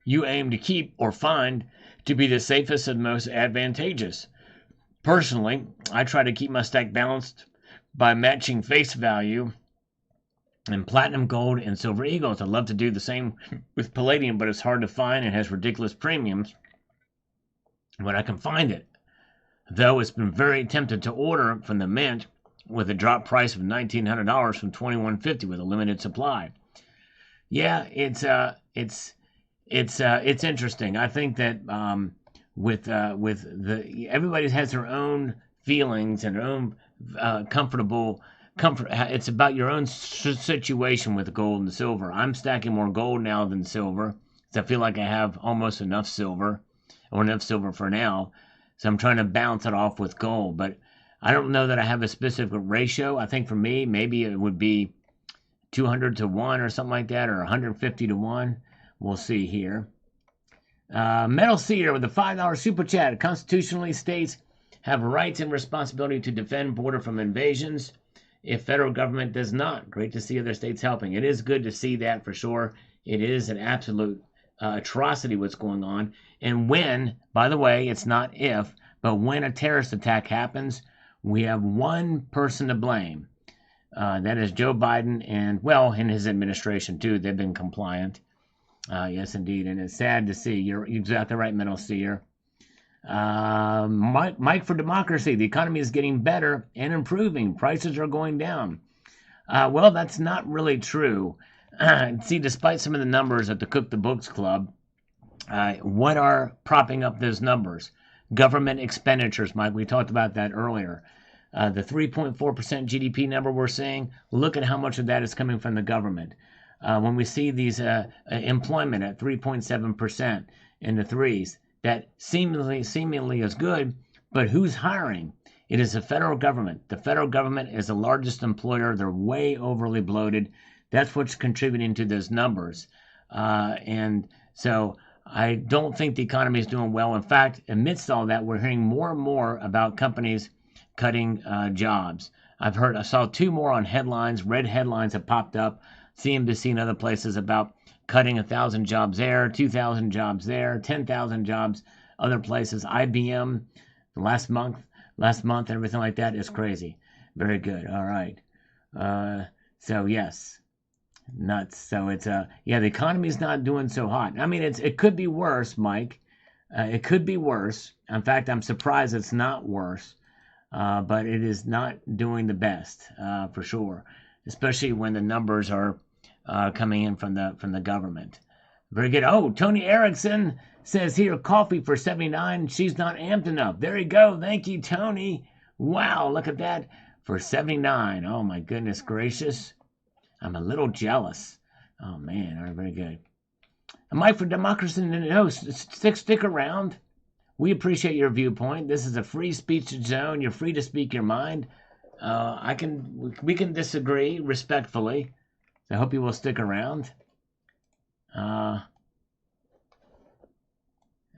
you aim to keep or find to be the safest and most advantageous. Personally, I try to keep my stack balanced by matching face value and platinum, gold, and silver eagles. I'd love to do the same with palladium, but it's hard to find and has ridiculous premiums when I can find it. Though it's been very tempted to order from the mint with a drop price of $1,900 from $2,150 with a limited supply. Yeah, it's interesting. I think that everybody has their own feelings and their own comfort. It's about your own situation with gold and silver. I'm stacking more gold now than silver, because I feel like I have almost enough silver, or enough silver for now. So I'm trying to balance it off with gold. But I don't know that I have a specific ratio. I think for me, maybe it would be 200 to 1 or something like that, or 150 to 1. We'll see here. Metal Seer with a $5 super chat constitutionally states have rights and responsibility to defend border from invasions if federal government does not. Great to see other states helping. It is good to see that for sure. It is an absolute atrocity what's going on. And when, by the way, it's not if, but when a terrorist attack happens, we have one person to blame. That is Joe Biden and, well, in his administration too. They've been compliant. Yes, indeed. And it's sad to see. You're exactly right, Metal Seer. Mike for Democracy. The economy is getting better and improving. Prices are going down. Well, that's not really true. See, despite some of the numbers at the Cook the Books Club, what are propping up those numbers? Government expenditures, Mike. We talked about that earlier. The 3.4% GDP number we're seeing, look at how much of that is coming from the government. When we see these employment at 3.7% in the threes, that seemingly is good, but who's hiring? It is the federal government. The federal government is the largest employer. They're way overly bloated. That's what's contributing to those numbers. And so I don't think the economy is doing well. In fact, amidst all that, we're hearing more and more about companies cutting jobs. I saw 2 more on headlines. Red headlines have popped up. CNBC and other places about cutting 1,000 jobs there, 2,000 jobs there, 10,000 jobs other places. IBM last month, everything like that is crazy. Very good. All right. So yes, nuts. So it's yeah, the economy's not doing so hot. I mean, it could be worse, Mike. It could be worse. In fact, I'm surprised it's not worse. But it is not doing the best for sure, especially when the numbers are coming in from the government. Very good. Oh, Tony Erickson says here, coffee for 79. She's not amped enough. There you go. Thank you, Tony. Wow, look at that. For 79. Oh, my goodness gracious. I'm a little jealous. Oh, man. All right, very good. Mike for Democracy. No, stick around. We appreciate your viewpoint. This is a free speech zone. You're free to speak your mind. We can disagree respectfully. So I hope you will stick around.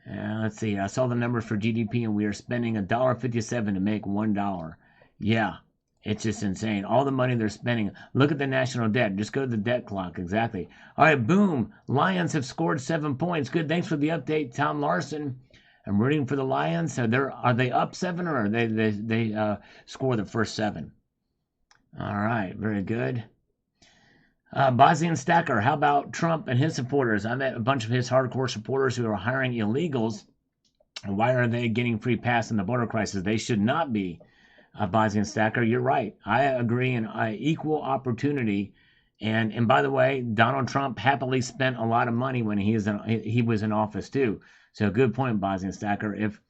Let's see. I saw the numbers for GDP, and we are spending $1.57 to make $1. Yeah, it's just insane. All the money they're spending. Look at the national debt. Just go to the debt clock. Exactly. All right, boom. Lions have scored 7 points. Good. Thanks for the update, Tom Larson. I'm rooting for the Lions. So are they up 7 or are they score the first 7? All right, very good. Bosnian Stacker, how about Trump and his supporters? I met a bunch of his hardcore supporters who are hiring illegals. Why are they getting free pass in the border crisis? They should not be. Bosnian Stacker, you're right. I agree in equal opportunity. And by the way, Donald Trump happily spent a lot of money when he was in office too. So good point, Bosnian Stacker. If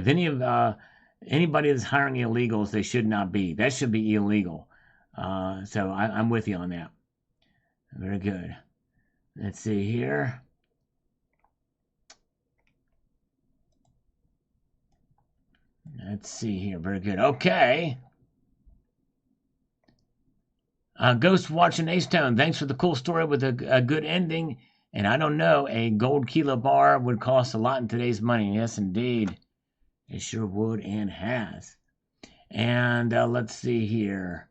anybody that's hiring illegals, they should not be. That should be illegal. So I'm with you on that. Very good. Let's see here. Let's see here. Very good. Okay. Ghost watching A-Stone. Thanks for the cool story with a good ending. And I don't know, a gold kilo bar would cost a lot in today's money. Yes, indeed. It sure would and has. And let's see here.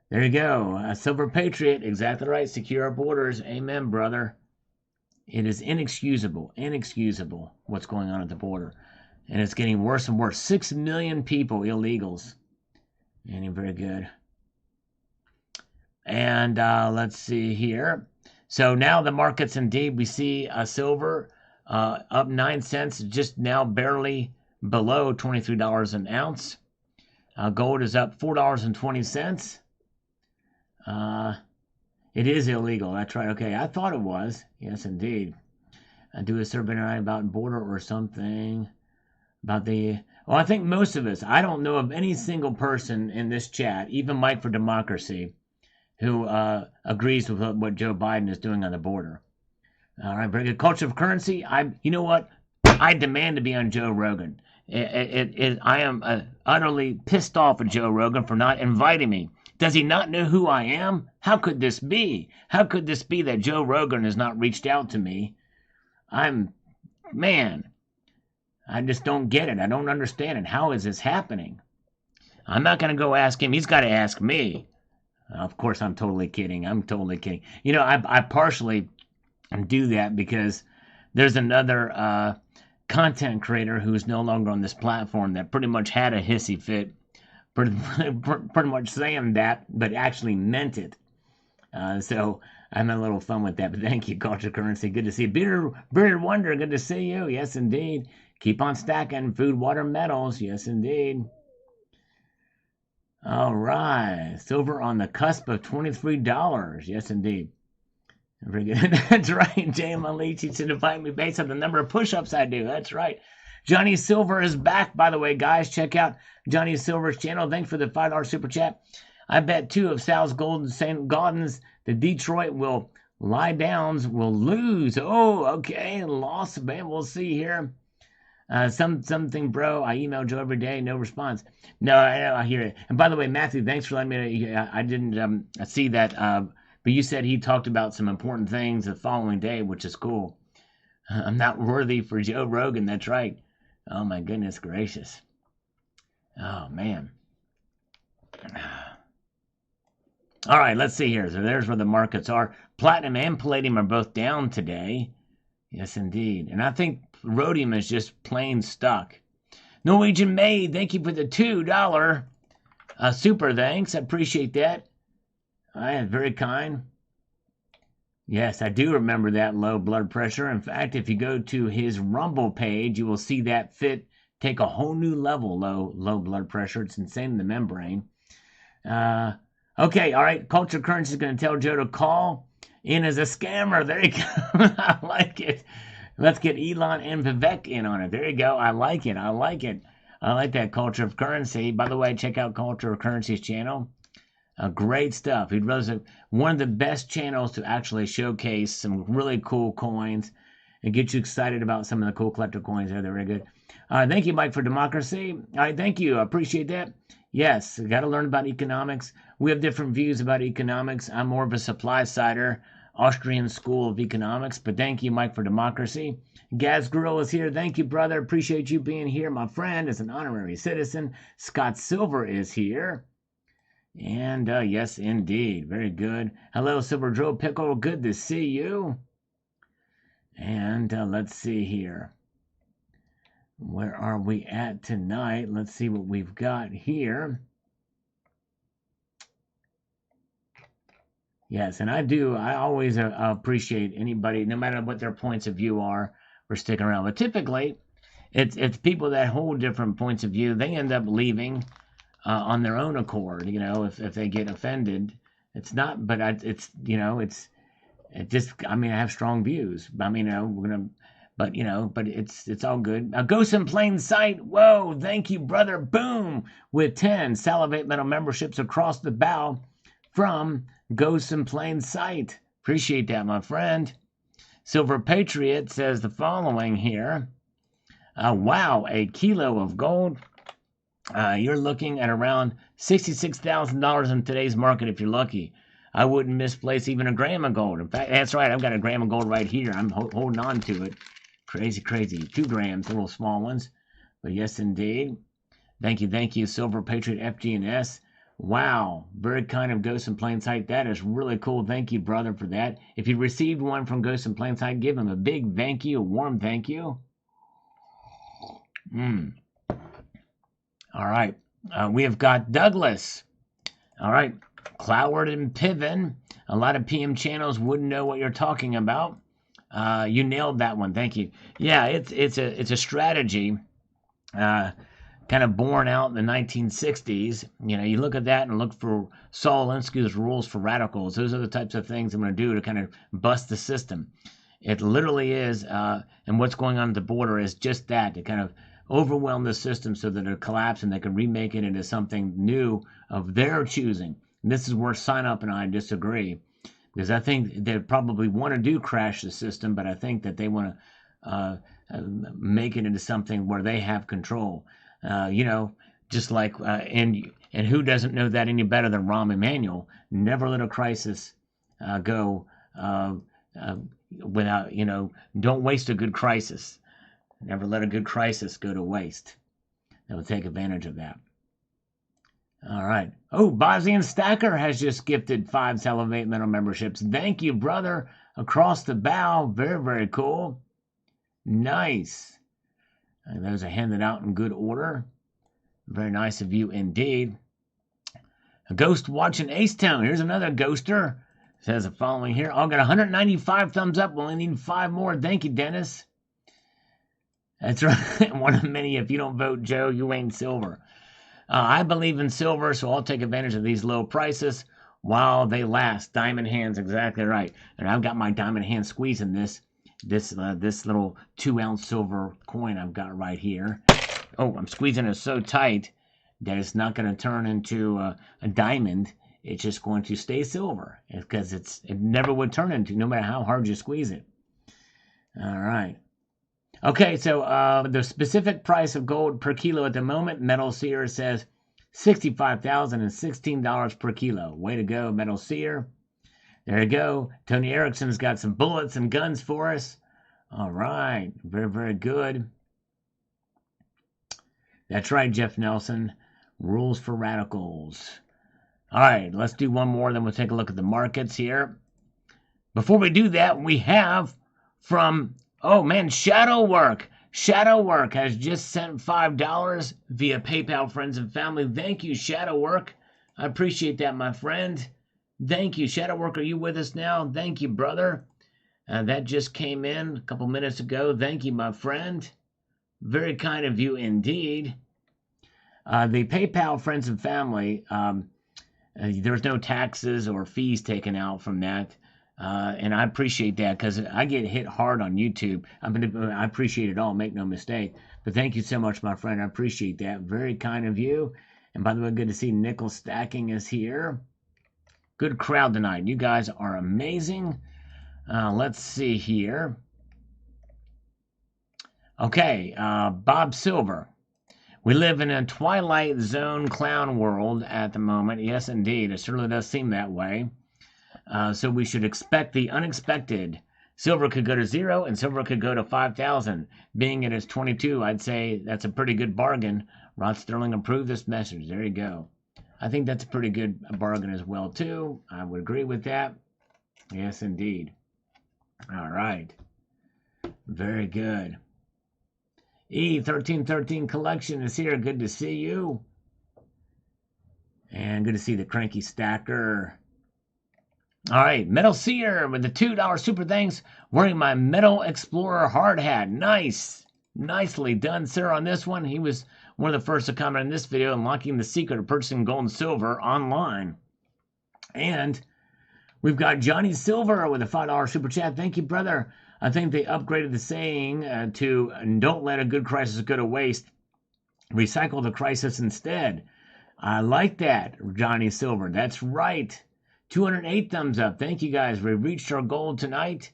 There you go. A Silver Patriot. Exactly right. Secure our borders. Amen, brother. It is inexcusable what's going on at the border. And it's getting worse and worse. 6 million people, illegals. And very good. And let's see here. So now the markets, indeed, we see silver up 9 cents, just now barely below $23 an ounce. Gold is up $4.20. It is illegal. That's right. Okay, I thought it was. Yes, indeed. I do a survey tonight about border or something. About the... Well, I think most of us, I don't know of any single person in this chat, even Mike for Democracy, who agrees with what Joe Biden is doing on the border. All right, very good. Culture of currency. You know what? I demand to be on Joe Rogan. I am utterly pissed off at Joe Rogan for not inviting me. Does he not know who I am? How could this be? How could this be that Joe Rogan has not reached out to me? Man, I just don't get it. I don't understand it. How is this happening? I'm not going to go ask him. He's got to ask me. Of course, I'm totally kidding. You know, I partially do that because there's another content creator who's no longer on this platform that pretty much had a hissy fit, pretty much saying that, but actually meant it. So I'm having a little fun with that. But thank you, Culture Currency. Good to see you. Bearded Wonder, good to see you. Yes, indeed. Keep on stacking. Food, water, metals. Yes, indeed. All right. Silver on the cusp of $23. Yes, indeed. Very good. That's right. Jay Malichi should invite me based on the number of push-ups I do. That's right. Johnny Silver is back, by the way, guys. Check out Johnny Silver's channel. Thanks for the $5 super chat. I bet 2 of Sal's Golden St. Gaudens, the Detroit will lose. Oh, okay. Loss, man. We'll see here. Something, bro. I email Joe every day. No response. No, I hear it. And by the way, Matthew, thanks for letting me. I didn't see that. But you said he talked about some important things the following day, which is cool. I'm not worthy for Joe Rogan. That's right. Oh my goodness gracious. Oh man. All right, let's see here. So there's where the markets are. Platinum and palladium are both down today. Yes, indeed. And I think rhodium is just plain stuck. Norwegian Maid, thank you for the $2 super thanks. I appreciate that. Very kind. Yes, I do remember that low blood pressure. In fact, if you go to his Rumble page, you will see that fit take a whole new level, low blood pressure. It's insane in the membrane. Okay, all right. Culture Currency is going to tell Joe to call in as a scammer. There you go. I like it. Let's get Elon and Vivek in on it. There you go. I like it. I like that Culture of Currency. By the way, check out Culture of Currency's channel. Great stuff. He runs one of the best channels to actually showcase some really cool coins and get you excited about some of the cool collector coins there. They're very good. Thank you, Mike, for Democracy. All right, thank you. I appreciate that. Yes, got to learn about economics. We have different views about economics. I'm more of a supply sider, Austrian School of Economics. But thank you, Mike, for Democracy. Gaz Grill is here. Thank you, brother. Appreciate you being here. My friend is an honorary citizen. Scott Silver is here. And yes, indeed. Very good. Hello, Silver Drill Pickle. Good to see you. And let's see here. Where are we at tonight? Let's see what we've got here. Yes, and I always appreciate anybody, no matter what their points of view are, for sticking around. But typically, it's people that hold different points of view. They end up leaving on their own accord. You know, if they get offended, it's not. But it's you know, it just. I mean, I have strong views. I mean, you know, we're gonna. But you know, but it's all good. Ghost in Plain Sight. Whoa, thank you, brother. Boom, with 10 Salivate Metal memberships across the bow from Ghost in Plain Sight. Appreciate that, my friend. Silver Patriot says the following here. Wow, a kilo of gold. You're looking at around $66,000 in today's market if you're lucky. I wouldn't misplace even a gram of gold. In fact, that's right. I've got a gram of gold right here. I'm holding on to it. Crazy, crazy. 2 grams, the little small ones. But yes, indeed. Thank you, Silver Patriot FGNS. Wow, very kind of Ghost in Plain Sight. That is really cool. Thank you, brother, for that. If you received one from Ghost in Plain Sight, give him a big thank you, a warm thank you. All right, we have got Douglas. All right, Cloward and Piven. A lot of PM channels wouldn't know what you're talking about. You nailed that one. Thank you. Yeah, it's a strategy, kind of born out in the 1960s. You know, you look at that and look for Saul Alinsky's rules for radicals. Those are the types of things I'm going to do to kind of bust the system. It literally is, and what's going on at the border is just that, to kind of overwhelm the system so that it'll collapse and they can remake it into something new of their choosing. And this is where Sign Up and I disagree. Because I think they probably want to do crash the system, but I think that they want to make it into something where they have control. You know, just like, and who doesn't know that any better than Rahm Emanuel? Never let a crisis go without, you know, don't waste a good crisis. Never let a good crisis go to waste. They'll take advantage of that. All right. Oh, Bosnian Stacker has just gifted 5 Salivate Metal memberships. Thank you, brother. Across the bow. Very, very cool. Nice. And those are handed out in good order. Very nice of you indeed. A ghost watching Ace Town. Here's another ghoster. Says the following here. I'll get 195 thumbs up. We only need 5 more. Thank you, Dennis. That's right. One of many. If you don't vote Joe, you ain't silver. I believe in silver, so I'll take advantage of these low prices while they last. Diamond hands, exactly right. And I've got my diamond hand squeezing this little 2-ounce silver coin I've got right here. Oh, I'm squeezing it so tight that it's not going to turn into a diamond. It's just going to stay silver because it never would turn into, no matter how hard you squeeze it. All right. Okay, so the specific price of gold per kilo at the moment, Metal Seer says $65,016 per kilo. Way to go, Metal Seer. There you go. Tony Erickson's got some bullets and guns for us. All right, very, very good. That's right, Jeff Nelson. Rules for radicals. All right, let's do one more, then we'll take a look at the markets here. Before we do that, we have from... Oh, man, Shadow Work. Shadow Work has just sent $5 via PayPal, friends and family. Thank you, Shadow Work. I appreciate that, my friend. Thank you. Shadow Work, are you with us now? Thank you, brother. That just came in a couple minutes ago. Thank you, my friend. Very kind of you indeed. The PayPal, friends and family, there's no taxes or fees taken out from that. And I appreciate that because I get hit hard on YouTube. I appreciate it all, make no mistake. But thank you so much, my friend. I appreciate that. Very kind of you. And by the way, good to see Nickel Stacking is here. Good crowd tonight. You guys are amazing. Let's see here. Okay, Bob Silver. We live in a Twilight Zone clown world at the moment. Yes, indeed. It certainly does seem that way. So we should expect the unexpected. Silver could go to 0 and silver could go to 5,000. Being it is 22, I'd say that's a pretty good bargain. Rod Sterling approved this message. There you go. I think that's a pretty good bargain as well, too. I would agree with that. Yes, indeed. All right. Very good. E1313 collection is here. Good to see you. And good to see the cranky stacker. All right, Metal Seer with the $2 super thanks. Wearing my Metal Explorer hard hat. Nice. Nicely done, sir, on this one. He was one of the first to comment in this video, unlocking the secret of purchasing gold and silver online. And we've got Johnny Silver with a $5 super chat. Thank you, brother. I think they upgraded the saying to don't let a good crisis go to waste. Recycle the crisis instead. I like that, Johnny Silver. That's right. 208 thumbs up. Thank you, guys. We reached our goal tonight.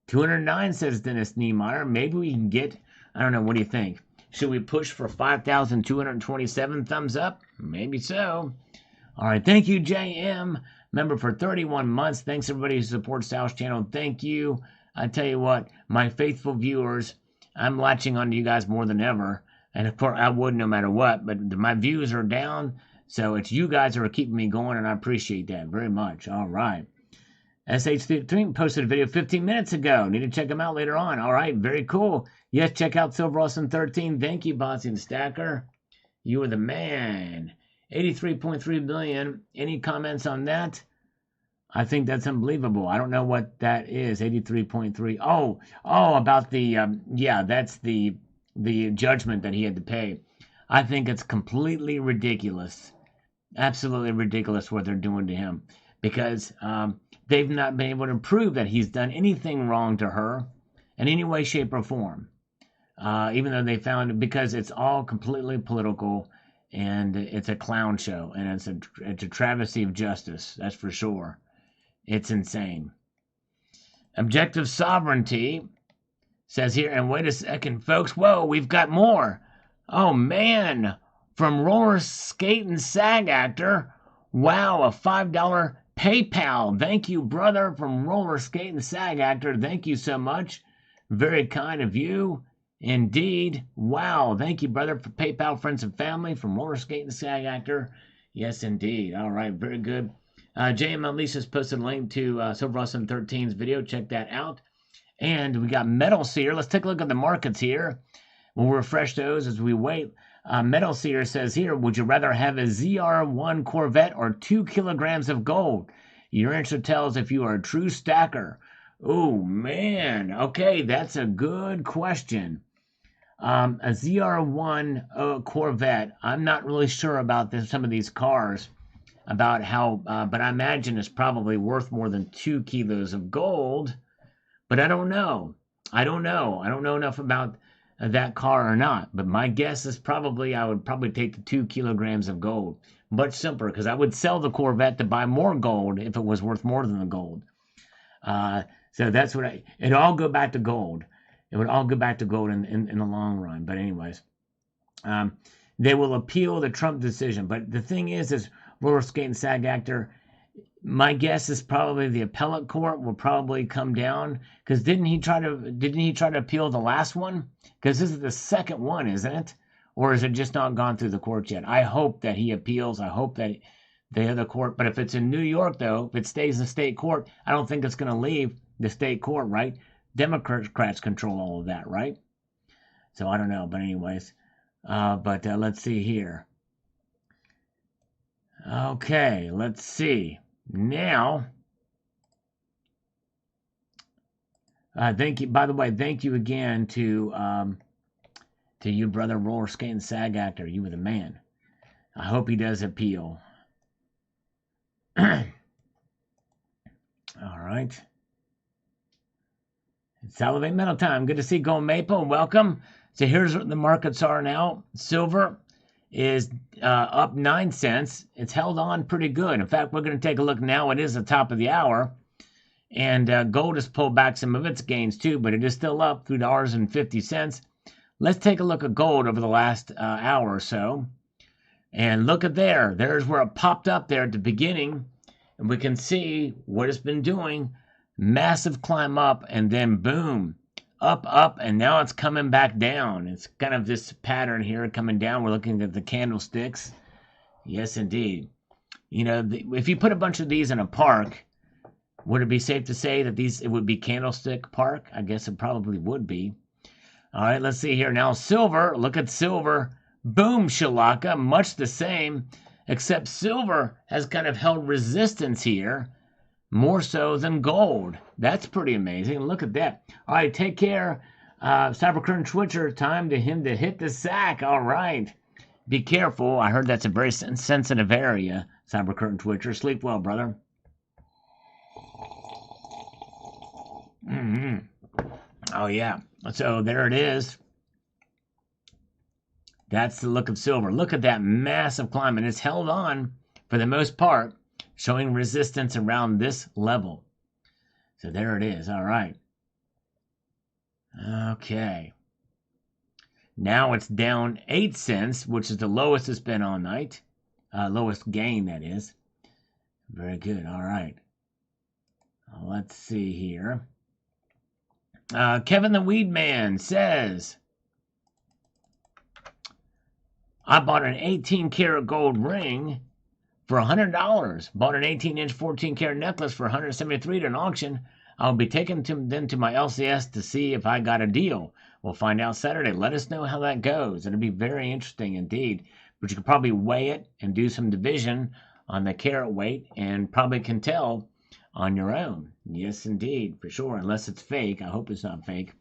209, says Dennis Niemeyer. Maybe we can get, I don't know, what do you think? Should we push for 5,227 thumbs up? Maybe so. All right, thank you, JM. Member for 31 months. Thanks, everybody who supports Sal's channel. Thank you. I tell you what, my faithful viewers, I'm latching on to you guys more than ever. And of course, I would no matter what, but my views are down. So it's you guys who are keeping me going, and I appreciate that very much. All right. SH3 posted a video 15 minutes ago. Need to check them out later on. All right, very cool. Yes, check out Silver Austin 13. Thank you, Botsy and Stacker. You are the man. 83.3 billion. Any comments on that? I think that's unbelievable. I don't know what that is. 83.3. Oh, about the yeah, that's the judgment that he had to pay. I think it's completely ridiculous. Absolutely ridiculous what they're doing to him, because they've not been able to prove that he's done anything wrong to her in any way, shape, or form. Even though they found it, because it's all completely political, and it's a clown show, and it's a travesty of justice. That's for sure. It's insane. Objective sovereignty says here, and wait a second, folks. Whoa, we've got more. Oh, man. From Roller Skate and Sag Actor. Wow, a $5 PayPal. Thank you, brother, from Roller Skate and Sag Actor. Thank you so much. Very kind of you. Indeed. Wow. Thank you, brother, for PayPal, friends and family from Roller Skate and Sag Actor. Yes, indeed. All right, very good. JM Lisa's posted a link to Silver Austin 13's video. Check that out. And we got Metal Seer. Let's take a look at the markets here. We'll refresh those as we wait. Metal Seer says here, would you rather have a ZR1 Corvette or 2 kilograms of gold? Your answer tells if you are a true stacker. Oh, man. Okay, that's a good question. A ZR1 Corvette, I'm not really sure about some of these cars, about how, but I imagine it's probably worth more than 2 kilos of gold. But I don't know. I don't know enough about that car or not. But my guess is I would probably take the 2 kilograms of gold. Much simpler, because I would sell the Corvette to buy more gold if it was worth more than the gold. So that's what it'd all go back to gold. It would all go back to gold in the long run. But anyways, they will appeal the Trump decision. But the thing is Roller Skate and Sag Actor, my guess is probably the appellate court will probably come down, because didn't he try to appeal the last one? Because this is the second one, isn't it? Or is it just not gone through the courts yet? I hope that he appeals. I hope that the other court. But if it's in New York, though, if it stays in state court, I don't think it's going to leave the state court, right? Democrats control all of that, right? So I don't know. But anyways, let's see here. Okay, let's see. Now, thank you. By the way, thank you again to you, brother, Roller Skate and Sag Actor. You were the man. I hope he does appeal. All right. It's Salivate Metal time. Good to see Gold Maple. Welcome. So here's what the markets are now. Silver is up 9 cents. It's held on pretty good. In fact, we're going to take a look now. It is the top of the hour. And gold has pulled back some of its gains too, but it is still up $3.50. Let's take a look at gold over the last hour or so. And look at there. There's where it popped up there at the beginning. And we can see what it's been doing. Massive climb up, and then boom. Up, and now it's coming back down. It's kind of this pattern here coming down. We're looking at the candlesticks. Yes, indeed. You know, if you put a bunch of these in a park, would it be safe to say that it would be Candlestick Park? I guess it probably would be. All right, let's see here. Now, silver. Look at silver. Boom, shalaka. Much the same, except silver has kind of held resistance here more so than gold. That's pretty amazing. Look at that. All right, take care. Cybercurrent Twitcher, time to him to hit the sack. All right. Be careful. I heard that's a very sensitive area, Cybercurrent Twitcher. Sleep well, brother. Oh, yeah. So there it is. That's the look of silver. Look at that massive climb, and it's held on for the most part, showing resistance around this level. So there it is. All right. Okay. Now it's down 8 cents, which is the lowest it's been all night. Lowest gain, that is. Very good. All right. Let's see here. Kevin the Weed Man says, I bought an 18-karat gold ring for $100. Bought an 18-inch 14-karat necklace for $173 at an auction. I'll be taking them to my LCS to see if I got a deal. We'll find out Saturday. Let us know how that goes. It'll be very interesting indeed. But you could probably weigh it and do some division on the carat weight and probably can tell on your own. Yes, indeed, for sure. Unless it's fake. I hope it's not fake.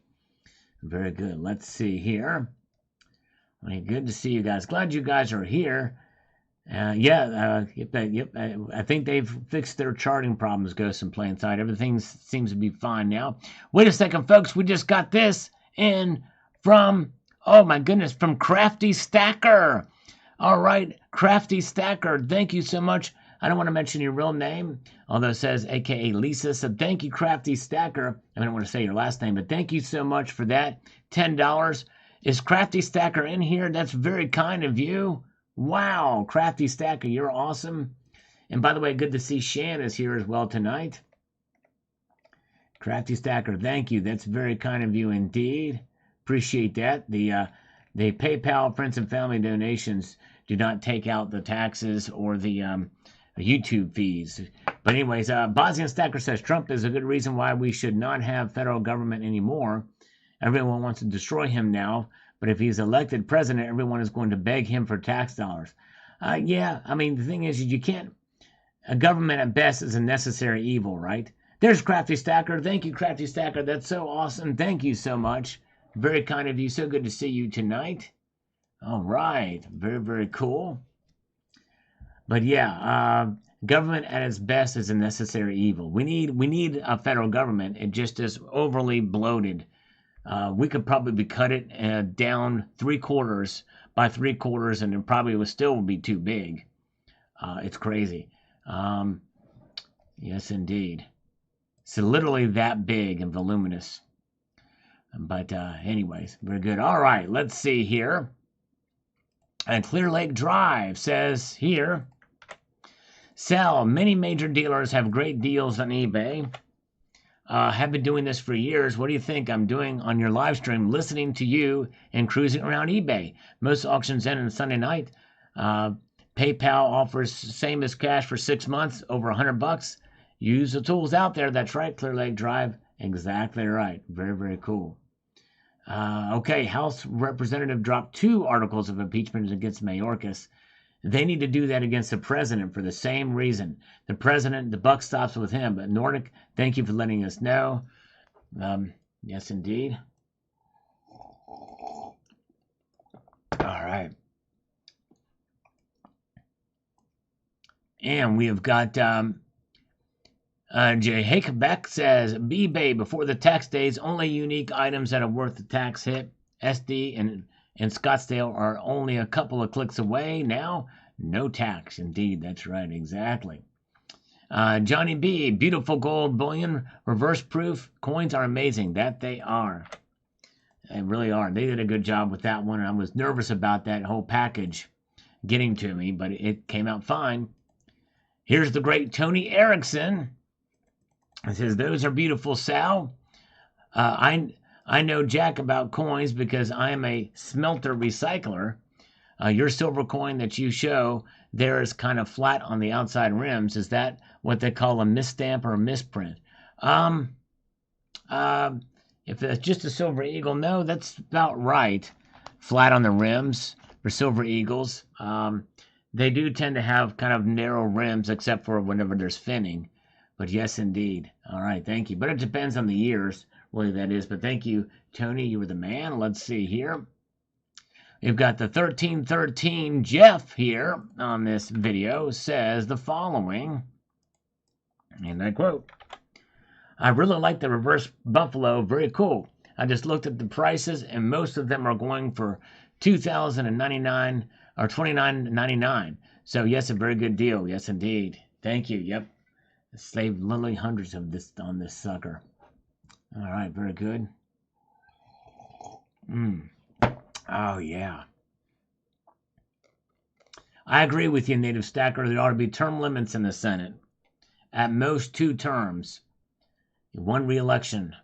Very good. Let's see here. Good to see you guys. Glad you guys are here. Yep. I think they've fixed their charting problems, Ghost in Plain Sight. Everything seems to be fine now. Wait a second, folks. We just got this in from, oh my goodness, from Crafty Stacker. All right, Crafty Stacker, thank you so much. I don't want to mention your real name, although it says AKA Lisa. So thank you, Crafty Stacker. I don't want to say your last name, but thank you so much for that. $10. Is Crafty Stacker in here? That's very kind of you. Wow, Crafty Stacker, you're awesome. And by the way, good to see Shan is here as well tonight. Crafty Stacker, thank you. That's very kind of you indeed. Appreciate that. The PayPal friends and family donations do not take out the taxes or the YouTube fees. But anyways, Bosnian Stacker says Trump is a good reason why we should not have federal government anymore. Everyone wants to destroy him now, but if he's elected president, everyone is going to beg him for tax dollars. Yeah, I mean, the thing is, you can't. A government at best is a necessary evil, right? There's Crafty Stacker. Thank you, Crafty Stacker. That's so awesome. Thank you so much. Very kind of you. So good to see you tonight. All right. Very, very cool. But yeah, government at its best is a necessary evil. We need a federal government. It just is overly bloated. We could probably cut it down 3/4 by 3/4, and it probably would still be too big. It's crazy. Yes, indeed. So literally that big and voluminous. But anyways, very good. All right, let's see here. And Clear Lake Drive says here, Sal, many major dealers have great deals on eBay. Have been doing this for years. What do you think I'm doing on your live stream, listening to you and cruising around eBay? Most auctions end on Sunday night. PayPal offers same as cash for 6 months, over $100. Use the tools out there. That's right, Clear Lake Drive. Exactly right. Very, very cool. Okay, House Representative dropped 2 articles of impeachment against Mayorkas. They need to do that against the president for the same reason. The president, the buck stops with him. But Nordic, thank you for letting us know. Yes, indeed. All right. And we have got Jay Hakebeck says, eBay before the tax days, only unique items that are worth the tax hit. SD and Scottsdale are only a couple of clicks away. Now, no tax. Indeed, that's right, exactly. Johnny B, beautiful gold bullion, reverse proof. Coins are amazing. That they are. They really are. They did a good job with that one. And I was nervous about that whole package getting to me, but it came out fine. Here's the great Tony Erickson. It says, those are beautiful, Sal. I know jack about coins because I am a smelter recycler. Your silver coin that you show there is kind of flat on the outside rims. Is that what they call a misstamp or a misprint? If it's just a Silver Eagle, no, that's about right. Flat on the rims for Silver Eagles. They do tend to have kind of narrow rims, except for whenever there's finning. But yes, indeed. All right, thank you. But it depends on the years, really, that is. But thank you, Tony. You were the man. Let's see here. We've got the 1313 Jeff here on this video says the following, and I quote, I really like the reverse buffalo. Very cool. I just looked at the prices, and most of them are going for $2,099 or $29.99. So yes, a very good deal. Yes, indeed. Thank you. Yep. Saved literally hundreds of this on this sucker. All right, very good. Oh yeah. I agree with you, Native Stacker. There ought to be term limits in the Senate. At most 2 terms. 1 re-election.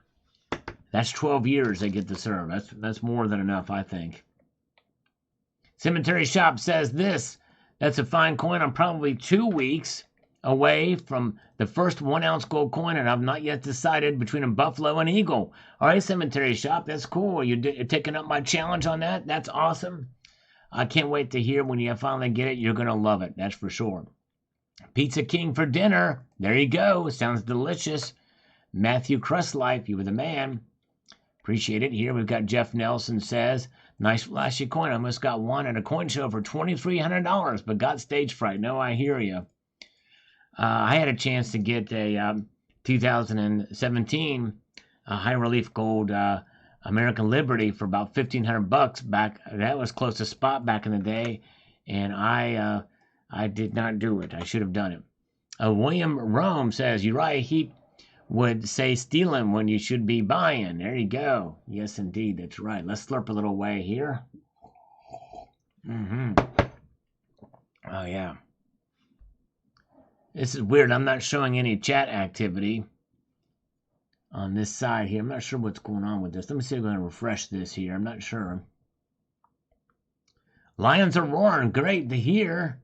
That's 12 years they get to serve. That's more than enough, I think. Cemetery Shop says this. That's a fine coin. I'm probably 2 weeks away from the first 1-ounce gold coin, and I've not yet decided between a buffalo and eagle. All right, Cemetery Shop, that's cool. You're taking up my challenge on that? That's awesome. I can't wait to hear when you finally get it. You're going to love it, that's for sure. Pizza King for dinner. There you go. Sounds delicious. Matthew Crust Life, you were the man. Appreciate it. Here we've got Jeff Nelson says, nice flashy coin. I almost got one at a coin show for $2,300, but got stage fright. No, I hear you. I had a chance to get a 2017 high relief gold American Liberty for about $1,500 back. That was close to spot back in the day, and I did not do it. I should have done it. William Rome says Uriah Heep would say stealing when you should be buying. There you go. Yes, indeed, that's right. Let's slurp a little away here. Oh yeah. This is weird. I'm not showing any chat activity on this side here. I'm not sure what's going on with this. Let me see if I'm going to refresh this here. I'm not sure. Lions are roaring. Great to hear.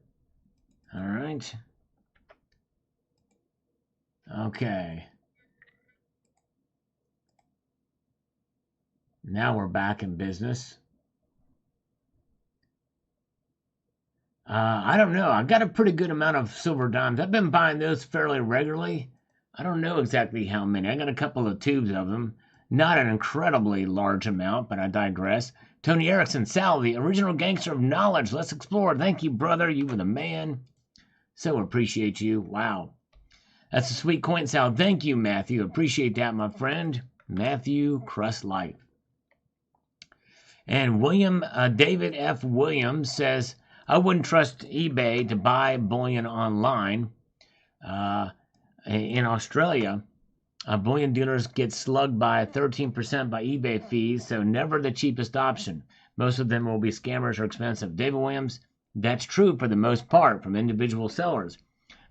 All right. Okay. Now we're back in business. I don't know. I've got a pretty good amount of silver dimes. I've been buying those fairly regularly. I don't know exactly how many. I got a couple of tubes of them. Not an incredibly large amount, but I digress. Tony Erickson, Sal, the original gangster of knowledge. Let's explore. Thank you, brother. You were the man. So appreciate you. Wow. That's a sweet coin, Sal. Thank you, Matthew. Appreciate that, my friend. Matthew Crust Life. And William David F. Williams says, I wouldn't trust eBay to buy bullion online. In Australia, bullion dealers get slugged by 13% by eBay fees, so never the cheapest option. Most of them will be scammers or expensive. David Williams, that's true for the most part from individual sellers.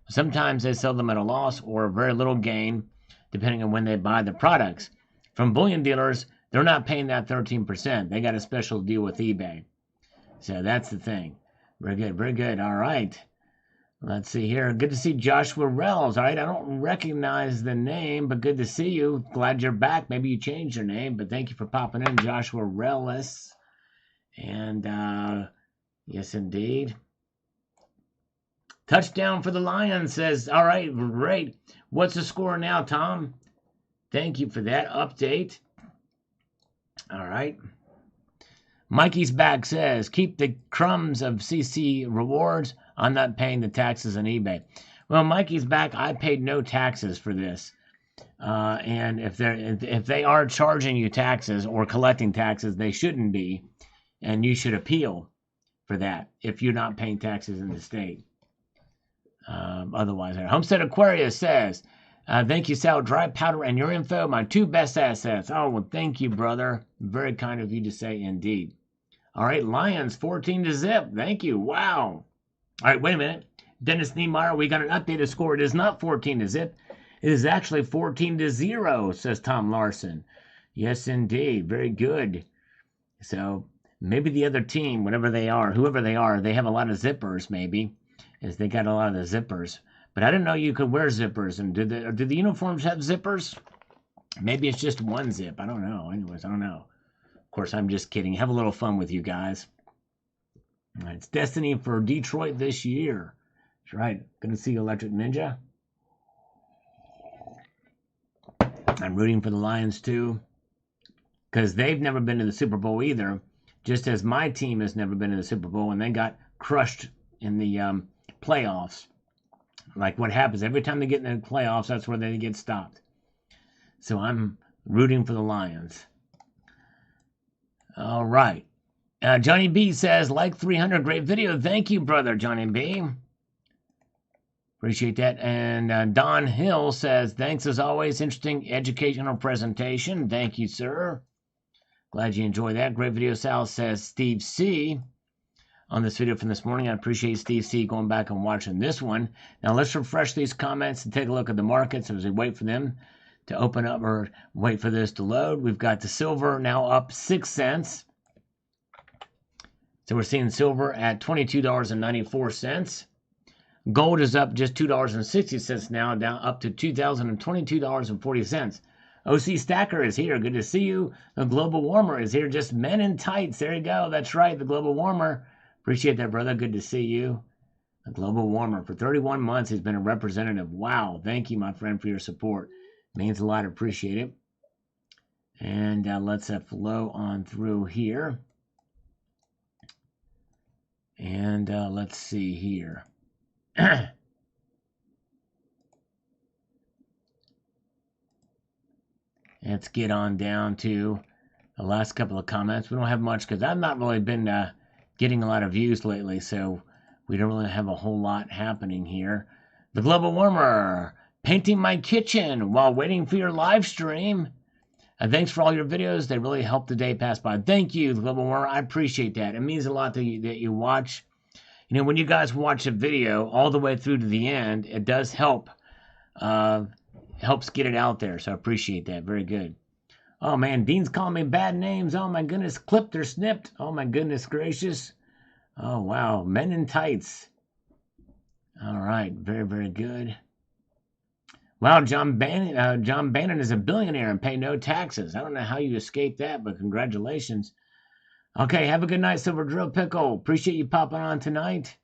Sometimes they sell them at a loss or a very little gain, depending on when they buy the products. From bullion dealers, they're not paying that 13%. They got a special deal with eBay. So that's the thing. Very good, very good. All right. Let's see here. Good to see Joshua Rells. All right, I don't recognize the name, but good to see you. Glad you're back. Maybe you changed your name, but thank you for popping in, Joshua Rellis. And yes, indeed. Touchdown for the Lions says, all right, great. What's the score now, Tom? Thank you for that update. All right. Mikey's back says, keep the crumbs of CC rewards. I'm not paying the taxes on eBay. Well, Mikey's back. I paid no taxes for this. And if they are charging you taxes or collecting taxes, they shouldn't be. And you should appeal for that if you're not paying taxes in the state. Otherwise, Homestead Aquarius says, thank you, Sal. Dry powder and your info, my 2 best assets. Oh, well, thank you, brother. Very kind of you to say indeed. All right, Lions, 14-0. Thank you. Wow. All right, wait a minute. Dennis Niemeyer, we got an updated score. It is not 14-0. It is actually 14-0, says Tom Larson. Yes, indeed. Very good. So maybe the other team, whatever they are, whoever they are, they have a lot of zippers, maybe, as they got a lot of the zippers. But I didn't know you could wear zippers. And do the uniforms have zippers? Maybe it's just one zip. I don't know. Anyways, I don't know. Of course, I'm just kidding. Have a little fun with you guys. All right, it's destiny for Detroit this year. That's right. Going to see Electric Ninja. I'm rooting for the Lions too, because they've never been to the Super Bowl either, just as my team has never been to the Super Bowl, and they got crushed in the playoffs. Like what happens every time they get in the playoffs, that's where they get stopped. So I'm rooting for the Lions. All right. Johnny B says, like 300, great video. Thank you, brother, Johnny B. Appreciate that. And Don Hill says, thanks as always. Interesting educational presentation. Thank you, sir. Glad you enjoyed that. Great video. Sal says, Steve C. on this video from this morning. I appreciate Steve C. going back and watching this one. Now let's refresh these comments and take a look at the markets as we wait for them to open up or wait for this to load. We've got the silver now up 6 cents. So we're seeing silver at $22.94. Gold is up just $2.60 now, down up to $2,022.40. OC Stacker is here. Good to see you. The Global Warmer is here. Just men in tights. There you go. That's right. The Global Warmer. Appreciate that, brother. Good to see you. The Global Warmer. For 31 months, he's been a representative. Wow. Thank you, my friend, for your support. Means a lot. Appreciate it. And let's flow on through here. And let's see here. Let's get on down to the last couple of comments. We don't have much because I've not really been getting a lot of views lately, so we don't really have a whole lot happening here. The Global Warmer, painting my kitchen while waiting for your live stream. Thanks for all your videos. They really help the day pass by. Thank you, the Global Warmer. I appreciate that. It means a lot that you watch. You know, when you guys watch a video all the way through to the end, it does help. Helps get it out there, so I appreciate that. Very good. Oh, man, Dean's calling me bad names. Oh, my goodness, clipped or snipped. Oh, my goodness gracious. Oh, wow, men in tights. All right, very, very good. Wow, John Bannon is a billionaire and pay no taxes. I don't know how you escaped that, but congratulations. Okay, have a good night, Silver Drill Pickle. Appreciate you popping on tonight.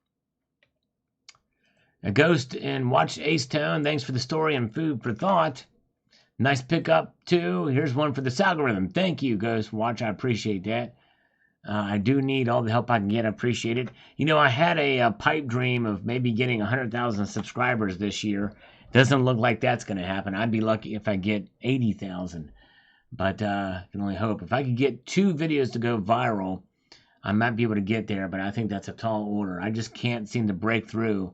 A Ghost and Watch Ace Tone. Thanks for the story and food for thought. Nice pickup, too. Here's one for the algorithm. Thank you, Ghost Watch. I appreciate that. I do need all the help I can get. I appreciate it. You know, I had a pipe dream of maybe getting 100,000 subscribers this year. Doesn't look like that's going to happen. I'd be lucky if I get 80,000. But I can only hope. If I could get 2 videos to go viral, I might be able to get there. But I think that's a tall order. I just can't seem to break through.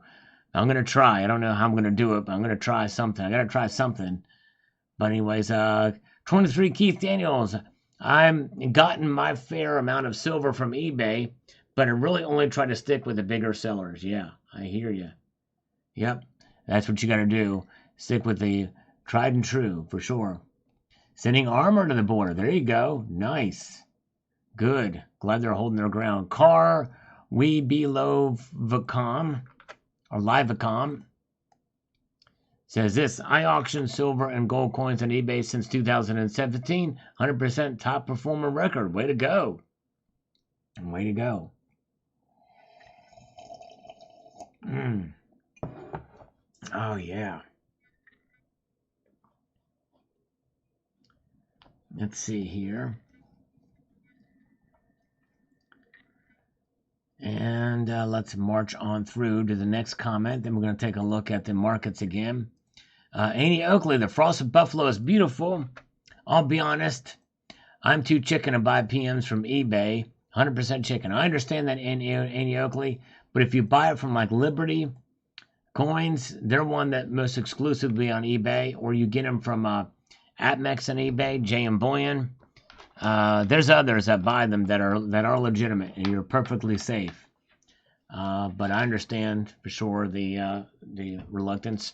I'm going to try. I don't know how I'm going to do it, but I'm going to try something. I got to try something. But anyways, 23 Keith Daniels. I've gotten my fair amount of silver from eBay, but I really only try to stick with the bigger sellers. Yeah, I hear you. Yep, that's what you got to do. Stick with the tried and true, for sure. Sending armor to the border. There you go. Nice. Good. Glad they're holding their ground. Car, we below Vicom, or Livacom, says this: I auction silver and gold coins on eBay since 2017. 100% top performer record. Way to go. Way to go. Oh, yeah. Let's see here. And let's march on through to the next comment. Then we're going to take a look at the markets again. Annie Oakley, the frosted buffalo is beautiful. I'll be honest, I'm too chicken to buy PMs from eBay. 100% chicken. I understand that, Annie Oakley, but if you buy it from like Liberty Coins, they're one that most exclusively on eBay, or you get them from Atmex on eBay, J and Bullion. There's others that buy them that are legitimate, and you're perfectly safe. But I understand for sure the reluctance,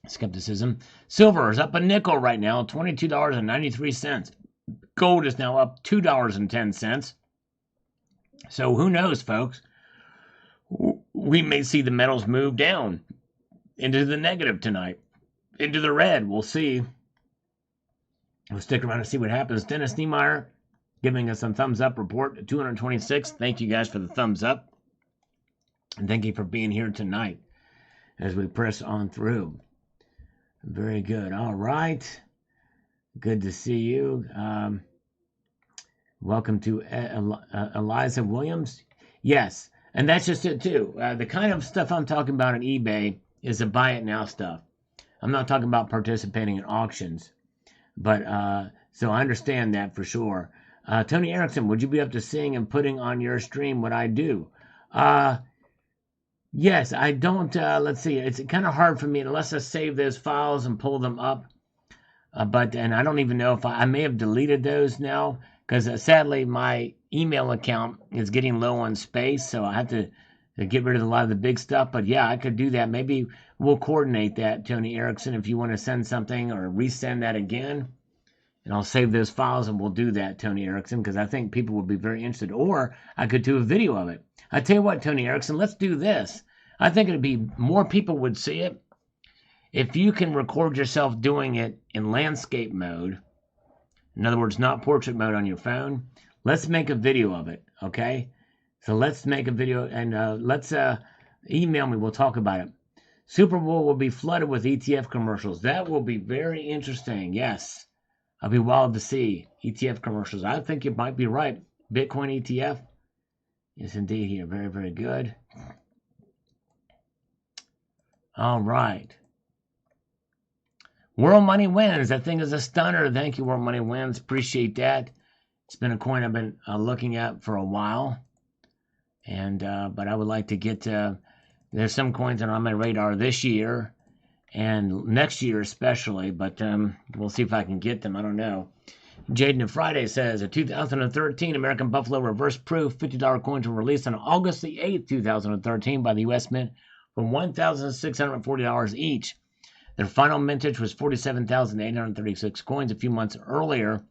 skepticism. Silver is up a nickel right now, $22.93. Gold is now up $2.10. So who knows, folks? We may see the metals move down into the negative tonight, into the red. We'll see. We'll stick around and see what happens. Dennis Niemeyer giving us some thumbs up report at 226. Thank you guys for the thumbs up. And thank you for being here tonight as we press on through. Very good. All right. Good to see you. Welcome to Eliza Williams. Yes, and that's just it too. The kind of stuff I'm talking about on eBay is the buy it now stuff. I'm not talking about participating in auctions, but so I understand that for sure. Tony Erickson, would you be up to seeing and putting on your stream what I do? Yes, I don't. Let's see. It's kind of hard for me unless I save those files and pull them up. And I don't even know if I may have deleted those now because sadly my email account is getting low on space, so I have to get rid of a lot of the big stuff. But yeah, I could do that. Maybe we'll coordinate that, Tony Erickson, if you want to send something or resend that again. And I'll save those files and we'll do that, Tony Erickson, because I think people would be very interested. Or I could do a video of it. I tell you what, Tony Erickson, let's do this. I think it'd be more people would see it if you can record yourself doing it in landscape mode. In other words, not portrait mode on your phone. Let's make a video of it, okay? So let's make a video and let's email me. We'll talk about it. Super Bowl will be flooded with ETF commercials. That will be very interesting. Yes. I'll be wild to see ETF commercials. I think you might be right. Bitcoin ETF. Yes, indeed here. Very, very good. All right. World Money Wins. That thing is a stunner. Thank you, World Money Wins. Appreciate that. It's been a coin I've been looking at for a while. And but I would like to get there's some coins that are on my radar this year and next year especially, but we'll see if I can get them. I don't know. Jaden Friday says a 2013 American Buffalo reverse proof $50 coins were released on August the 8th, 2013 by the U.S. Mint for $1,640 each. Their final mintage was 47,836 coins. A few months earlier,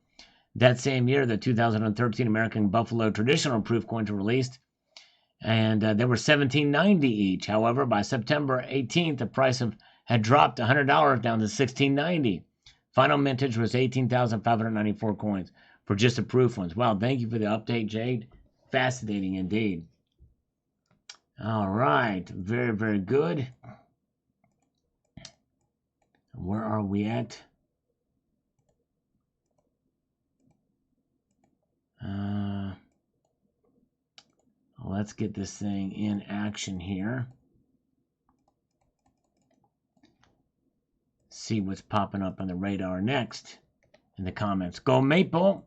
that same year, the 2013 American Buffalo traditional proof coins were released, and they were $17.90 each. However, by September 18th, the price had dropped $100 down to $16.90. Final mintage was 18,594 coins for just the proof ones. Wow, thank you for the update, Jade. Fascinating indeed. All right, very, very good. Where are we at? Let's get this thing in action here. See what's popping up on the radar next in the comments. Go Maple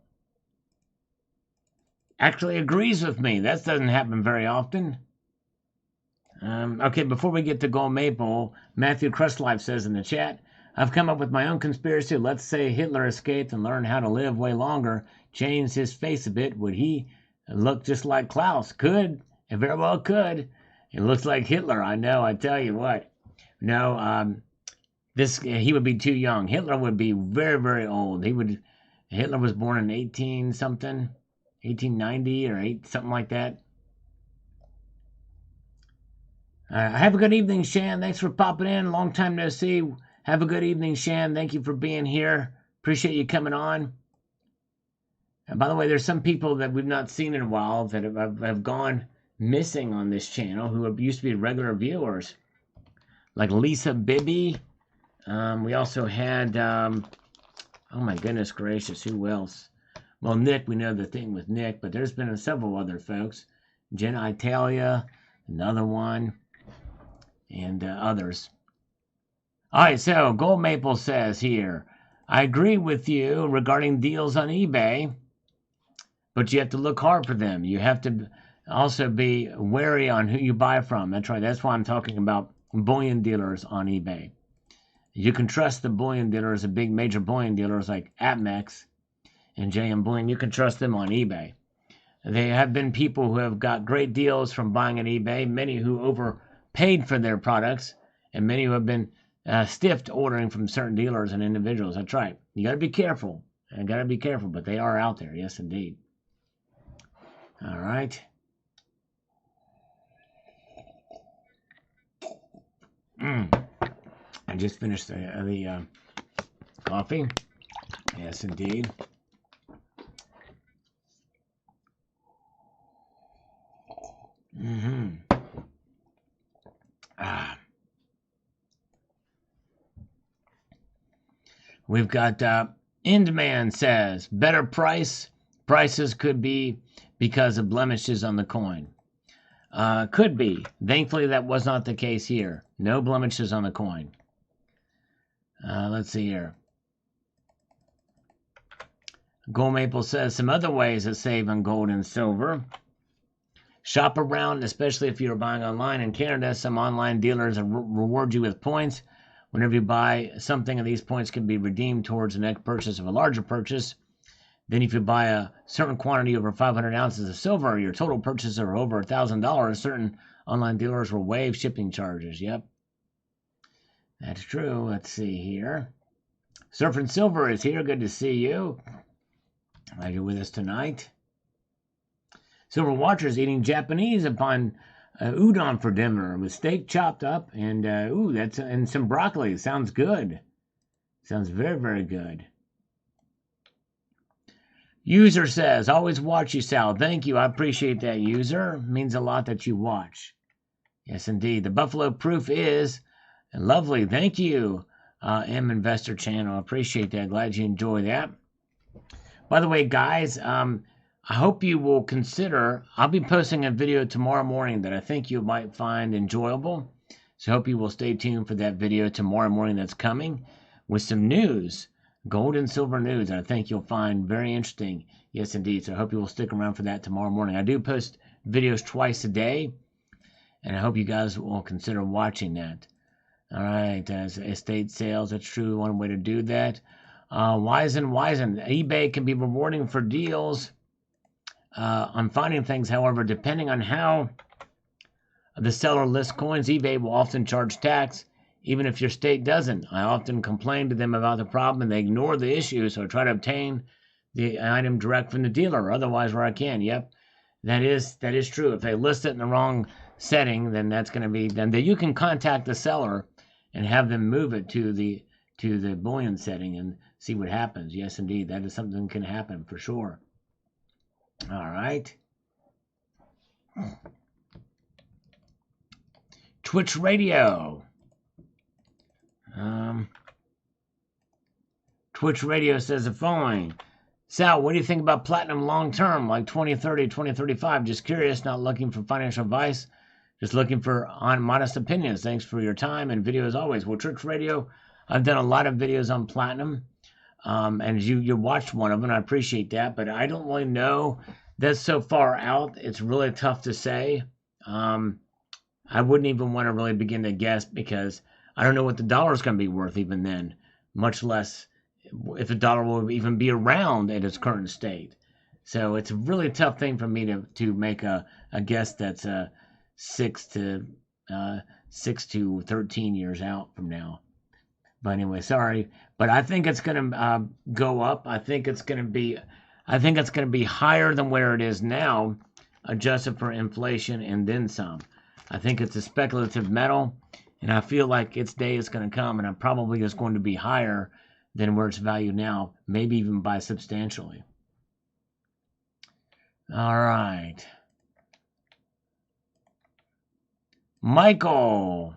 actually agrees with me. That doesn't happen very often. Okay, before we get to Go Maple, Matthew Crustlife says in the chat, I've come up with my own conspiracy. Let's say Hitler escaped and learned how to live way longer, changed his face a bit. Would he look just like Klaus? Could. It very well could. It looks like Hitler. I know. I tell you what. No, he would be too young. Hitler would be very, very old. Hitler was born in 1890 or something like that. Have a good evening, Shan. Thanks for popping in. Long time no see. Have a good evening, Shan. Thank you for being here. Appreciate you coming on. And by the way, there's some people that we've not seen in a while that have gone missing on this channel who used to be regular viewers, like Lisa Bibby. We also had, oh my goodness gracious, who else? Well, Nick, we know the thing with Nick, but there's been several other folks. Jenna Italia, another one, and others. All right, so Gold Maple says here, I agree with you regarding deals on eBay, but you have to look hard for them. You have to also be wary on who you buy from. That's right. That's why I'm talking about bullion dealers on eBay. You can trust the bullion dealers, the big major bullion dealers like APMEX and JM Bullion. You can trust them on eBay. There have been people who have got great deals from buying on eBay, many who overpaid for their products, and many who have been stiffed ordering from certain dealers and individuals. That's right. You got to be careful. But they are out there. Yes, indeed. All right. I just finished the coffee. Yes, indeed. We've got Endman says, better prices could be because of blemishes on the coin. Could be. Thankfully, that was not the case here. No blemishes on the coin. Let's see here. Gold Maple says some other ways to save on gold and silver. Shop around, especially if you're buying online in Canada. Some online dealers reward you with points. Whenever you buy something, and these points can be redeemed towards the next purchase of a larger purchase. Then if you buy a certain quantity over 500 ounces of silver, your total purchases are over $1,000. Certain online dealers will waive shipping charges. Yep. That's true. Let's see here. Surfing Silver is here. Good to see you. Glad you're with us tonight. Silver Watchers eating Japanese upon udon for dinner with steak chopped up and and some broccoli. Sounds good. Sounds very, very good. User says, always watch you, Sal. Thank you. I appreciate that, user. It means a lot that you watch. Yes, indeed. The Buffalo Proof is lovely. Thank you, M Investor Channel. I appreciate that. Glad you enjoy that. By the way, guys, I hope you will consider, I'll be posting a video tomorrow morning that I think you might find enjoyable. So I hope you will stay tuned for that video tomorrow morning that's coming with some news, gold and silver news, that I think you'll find very interesting. Yes, indeed. So I hope you will stick around for that tomorrow morning. I do post videos twice a day, and I hope you guys will consider watching that. All right, estate sales, that's true. One way to do that. Wizen. eBay can be rewarding for deals on finding things. However, depending on how the seller lists coins, eBay will often charge tax, even if your state doesn't. I often complain to them about the problem, and they ignore the issue, so I try to obtain the item direct from the dealer, or otherwise where I can. Yep, that is true. If they list it in the wrong setting, then that's going to be then you can contact the seller and have them move it to the bullion setting and see what happens. Yes, indeed, that is something that can happen for sure. All right. Twitch Radio. Twitch Radio says the following. Sal, what do you think about platinum long term, like 2030, 2035? Just curious, not looking for financial advice, just looking for modest opinions. Thanks for your time and video as always. Well, Twitch Radio, I've done a lot of videos on platinum, and you watched one of them. I appreciate that, but I don't really know. That's so far out. It's really tough to say. I wouldn't even want to really begin to guess because I don't know what the dollar is going to be worth even then, much less if the dollar will even be around at its current state. So it's a really tough thing for me to make a guess that's 6 to 13 years out from now. But anyway, sorry, but I think it's going to go up. I think it's going to be higher than where it is now, adjusted for inflation and then some. I think it's a speculative metal, and I feel like its day is going to come, and it probably is going to be higher than where it's valued now, maybe even by substantially. All right. Michael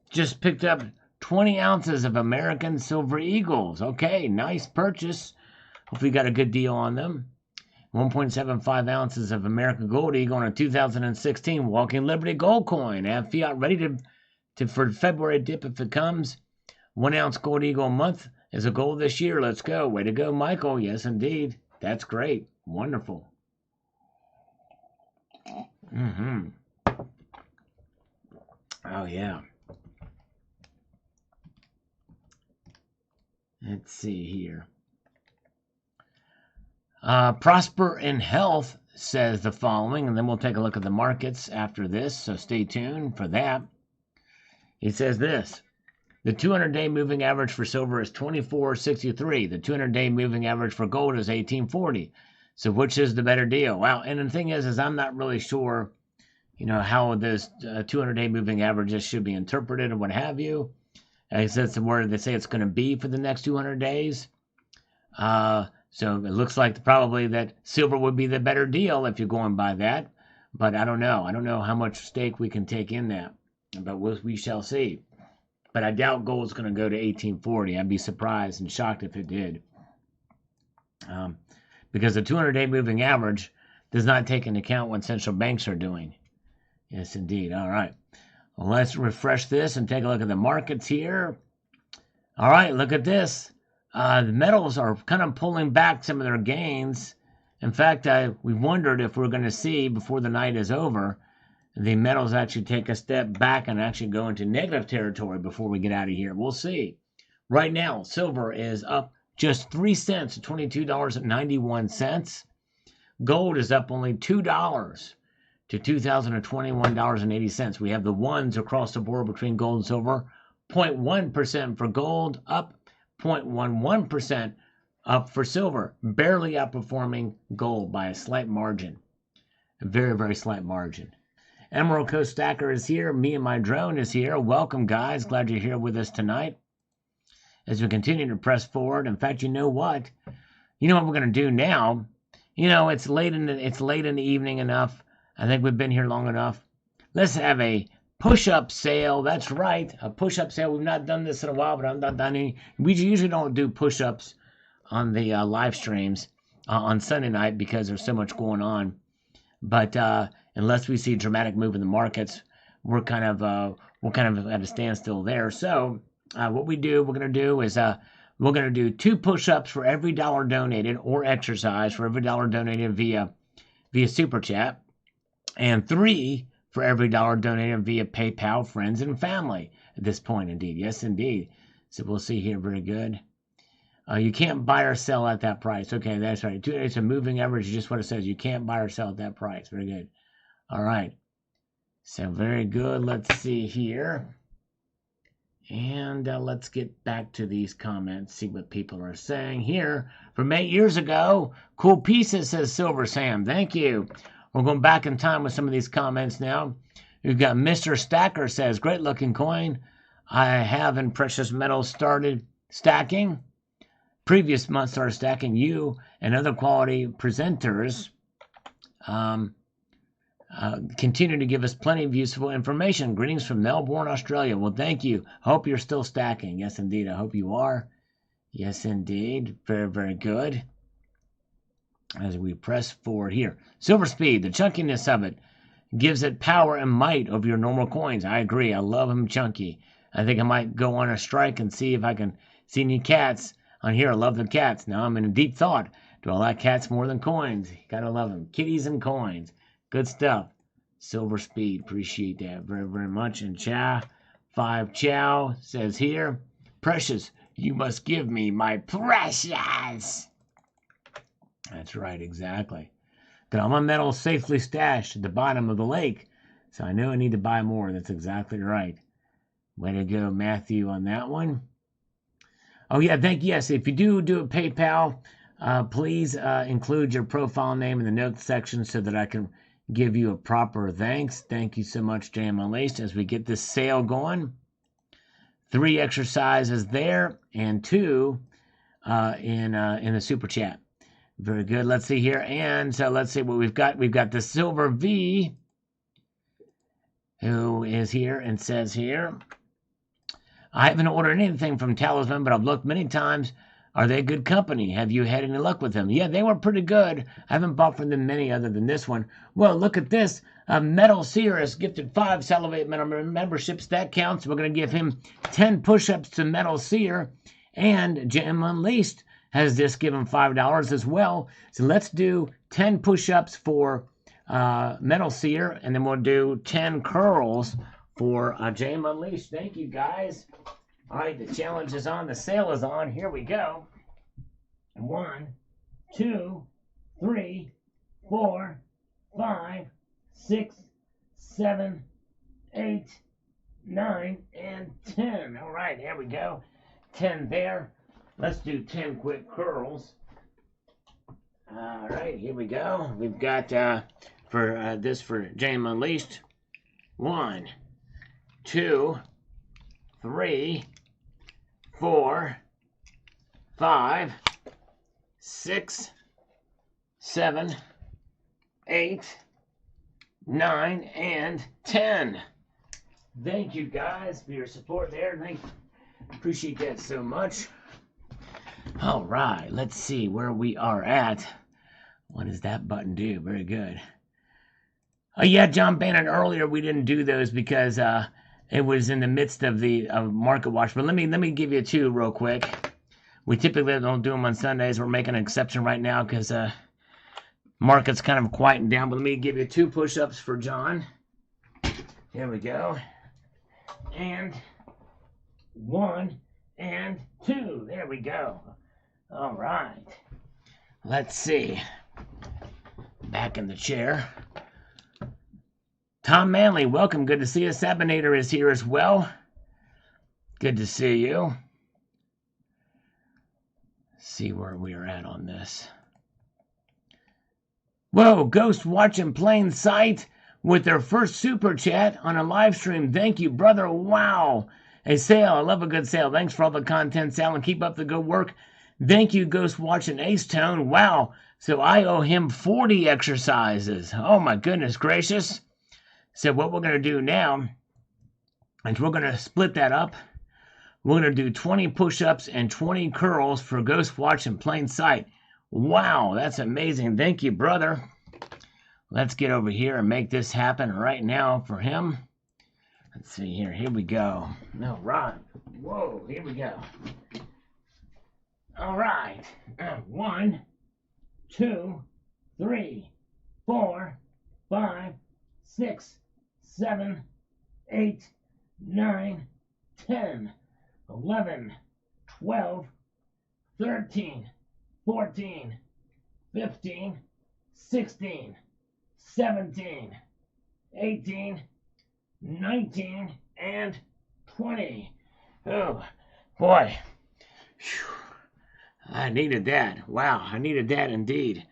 just picked up 20 ounces of American Silver Eagles. Okay, nice purchase. Hopefully you got a good deal on them. 1.75 ounces of American Gold Eagle on a 2016 Walking Liberty gold coin. I have fiat ready for February dip if it comes. 1 ounce Gold Eagle a month is a goal this year. Let's go. Way to go, Michael. Yes, indeed. That's great. Wonderful. Oh, yeah. Let's see here. Prosper in Health says the following, and then we'll take a look at the markets after this, so stay tuned for that. He says this. The 200-day moving average for silver is 24.63. The 200-day moving average for gold is 18.40. So which is the better deal? Wow, and the thing is I'm not really sure, how those 200-day moving averages should be interpreted and what have you. I guess that's where they say it's going to be for the next 200 days. So it looks like probably that silver would be the better deal if you're going by that. But I don't know. I don't know how much stake we can take in that. But we shall see. But I doubt gold's going to go to 1840. I'd be surprised and shocked if it did. Because the 200-day moving average does not take into account what central banks are doing. Yes, indeed. All right. Well, let's refresh this and take a look at the markets here. All right, look at this. The metals are kind of pulling back some of their gains. In fact, we wondered if we're going to see, before the night is over, the metals actually take a step back and actually go into negative territory before we get out of here. We'll see. Right now, silver is up just 3 cents to $22.91. Gold is up only $2 to $2,021.80. We have the ones across the board between gold and silver. 0.1% for gold, up 0.11% up for silver, barely outperforming gold by a slight margin. A very, very slight margin. Emerald Coast Stacker is here. Me and my drone is here. Welcome, guys. Glad you're here with us tonight as we continue to press forward. In fact, you know what? You know what we're going to do now? You know, it's late in the evening enough. I think we've been here long enough. Let's have a push-up sale. That's right, a push-up sale. We've not done this in a while, but I'm not done any. We usually don't do push-ups on the live streams on Sunday night because there's so much going on. But unless we see a dramatic move in the markets, we're kind of at a standstill there. So what we're going to do is we're going to do 2 push-ups for every dollar donated, or exercise for every dollar donated via Super Chat, and 3 for every dollar donated via PayPal, friends, and family at this point, indeed. Yes, indeed. So we'll see here. Very good. You can't buy or sell at that price. Okay, that's right. It's a moving average, just what it says. You can't buy or sell at that price. Very good. All right. So very good. Let's see here. And let's get back to these comments, see what people are saying here. From 8 years ago, cool pieces, says Silver Sam. Thank you. We're going back in time with some of these comments now. We've got Mr. Stacker says, great looking coin. I have in precious metals started stacking. Previous month started stacking. You and other quality presenters continue to give us plenty of useful information. Greetings from Melbourne, Australia. Well, thank you. I hope you're still stacking. Yes, indeed. I hope you are. Yes, indeed. Very, very good. As we press forward here. Silver speed, the chunkiness of it gives it power and might over your normal coins. I agree. I love them chunky. I think I might go on a strike and see if I can see any cats on here. I love the cats. Now I'm in a deep thought. Do I like cats more than coins? Gotta love them. Kitties and coins. Good stuff. Silver speed. Appreciate that very, very much. And Chow says here, precious, you must give me my precious. That's right, exactly. Got all my metals safely stashed at the bottom of the lake, so I know I need to buy more. That's exactly right. Way to go, Matthew, on that one. Oh, yeah, yes, if you do a PayPal, please include your profile name in the notes section so that I can give you a proper thanks. Thank you so much, JM Unleashed, as we get this sale going. 3 exercises there and 2 in the Super Chat. Very good. Let's see here. And so let's see what we've got. We've got the Silver V, who is here and says here, I haven't ordered anything from Talisman, but I've looked many times. Are they a good company? Have you had any luck with them? Yeah, they were pretty good. I haven't bought from them many other than this one. Well, look at this. Metal Seer has gifted 5 Salivate Metal memberships. That counts. We're going to give him 10 push-ups to Metal Seer. And Jim Unleashed has just given $5 as well. So let's do 10 push-ups for Metal Seer, and then we'll do 10 curls for James Unleashed. Thank you, guys. All right, the challenge is on. The sale is on. Here we go. 1, 2, 3, 4, 5, 6, 7, 8, 9, and 10. All right, here we go. 10 there. Let's do 10 quick curls. All right, here we go. We've got for James Unleashed. 1, 2, 3, 4, 5, 6, 7, 8, 9, and 10. Thank you guys for your support there. Appreciate that so much. All right, let's see where we are at. What does that button do? Very good. Oh yeah, John Bannon, earlier we didn't do those because it was in the midst of the Market Watch. But let me give you two real quick. We typically don't do them on Sundays. We're making an exception right now because market's kind of quieting down. But let me give you 2 push-ups for John. Here we go. And 1 and 2. There we go. All right. Let's see. Back in the chair. Tom Manley, welcome. Good to see you. Sabinator is here as well. Good to see you. See where we are at on this. Whoa, Ghost watching plain sight with their first super chat on a live stream. Thank you, brother. Wow. A sale. I love a good sale. Thanks for all the content, Sal, and keep up the good work. Thank you, Ghost watching Ace Tone. Wow. So I owe him 40 exercises. Oh, my goodness gracious. So what we're going to do now is we're going to split that up. We're going to do 20 push-ups and 20 curls for Ghost Watch in plain sight. Wow, that's amazing. Thank you, brother. Let's get over here and make this happen right now for him. Let's see here. Here we go. All right. Whoa, here we go. All right. 1, 2, 3, 4, 5, 6, 7, 8, 9, 10, 11, 12, 13, 14, 15, 16, 17, 18, 19, and 20. Oh, boy. Whew. I needed that. Wow, I needed that indeed.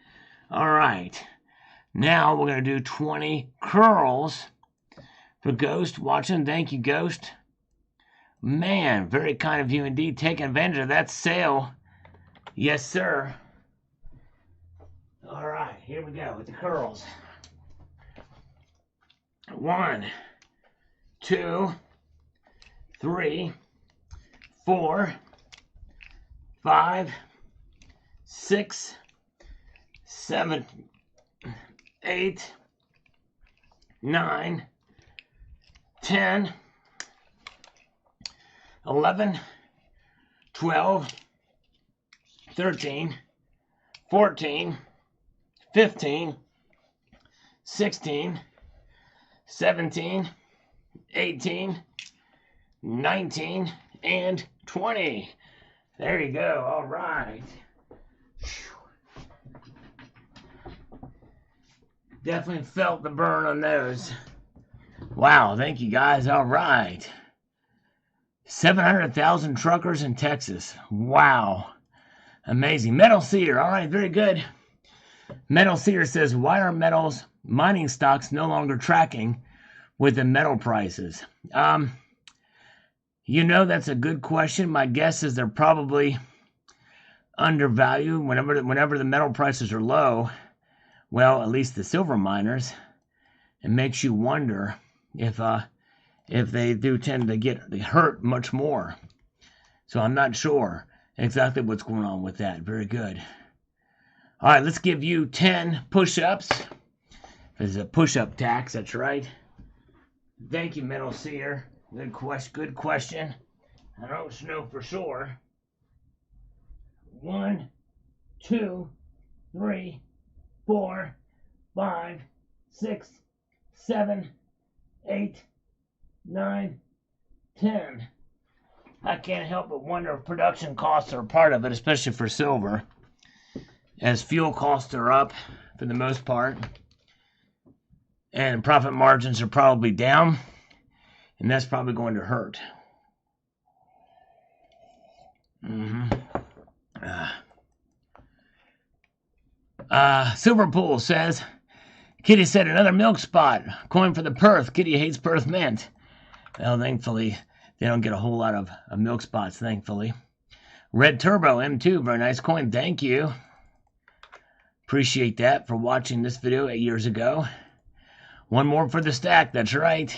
All right. Now we're going to do 20 curls for Ghost watching. Thank you, Ghost. Man, very kind of you indeed. Taking advantage of that sale. Yes, sir. All right, here we go with the curls. 1, 2, 3, 4, 5, 6, 7, 8, 9, 10, 11, 12, 13, 14, 15, 16, 17, 18, 19, and 20. There you go. All right. Definitely felt the burn on those. Wow, thank you guys. All right. 700,000 truckers in Texas. Wow. Amazing. Metal Seer. All right, very good. Metal Seer says, why are metals mining stocks no longer tracking with the metal prices? You know, that's a good question. My guess is they're probably undervalued whenever the metal prices are low. Well, at least the silver miners. It makes you wonder if they do tend to get hurt much more. So I'm not sure exactly what's going on with that. Very good. All right, let's give you 10 push-ups. There's a push-up tax, that's right. Thank you, Metal Seer. Good question. I don't know for sure. 1, 2, 3, 4, 5, 6, 7, 8, 9, 10. I can't help but wonder if production costs are a part of it, especially for silver, as fuel costs are up for the most part, and profit margins are probably down, and that's probably going to hurt. Silverpool says, Kitty said another milk spot. Coin for the Perth. Kitty hates Perth Mint. Well, thankfully, they don't get a whole lot of milk spots, thankfully. Red Turbo M2, very nice coin. Thank you. Appreciate that for watching this video 8 years ago. One more for the stack, that's right.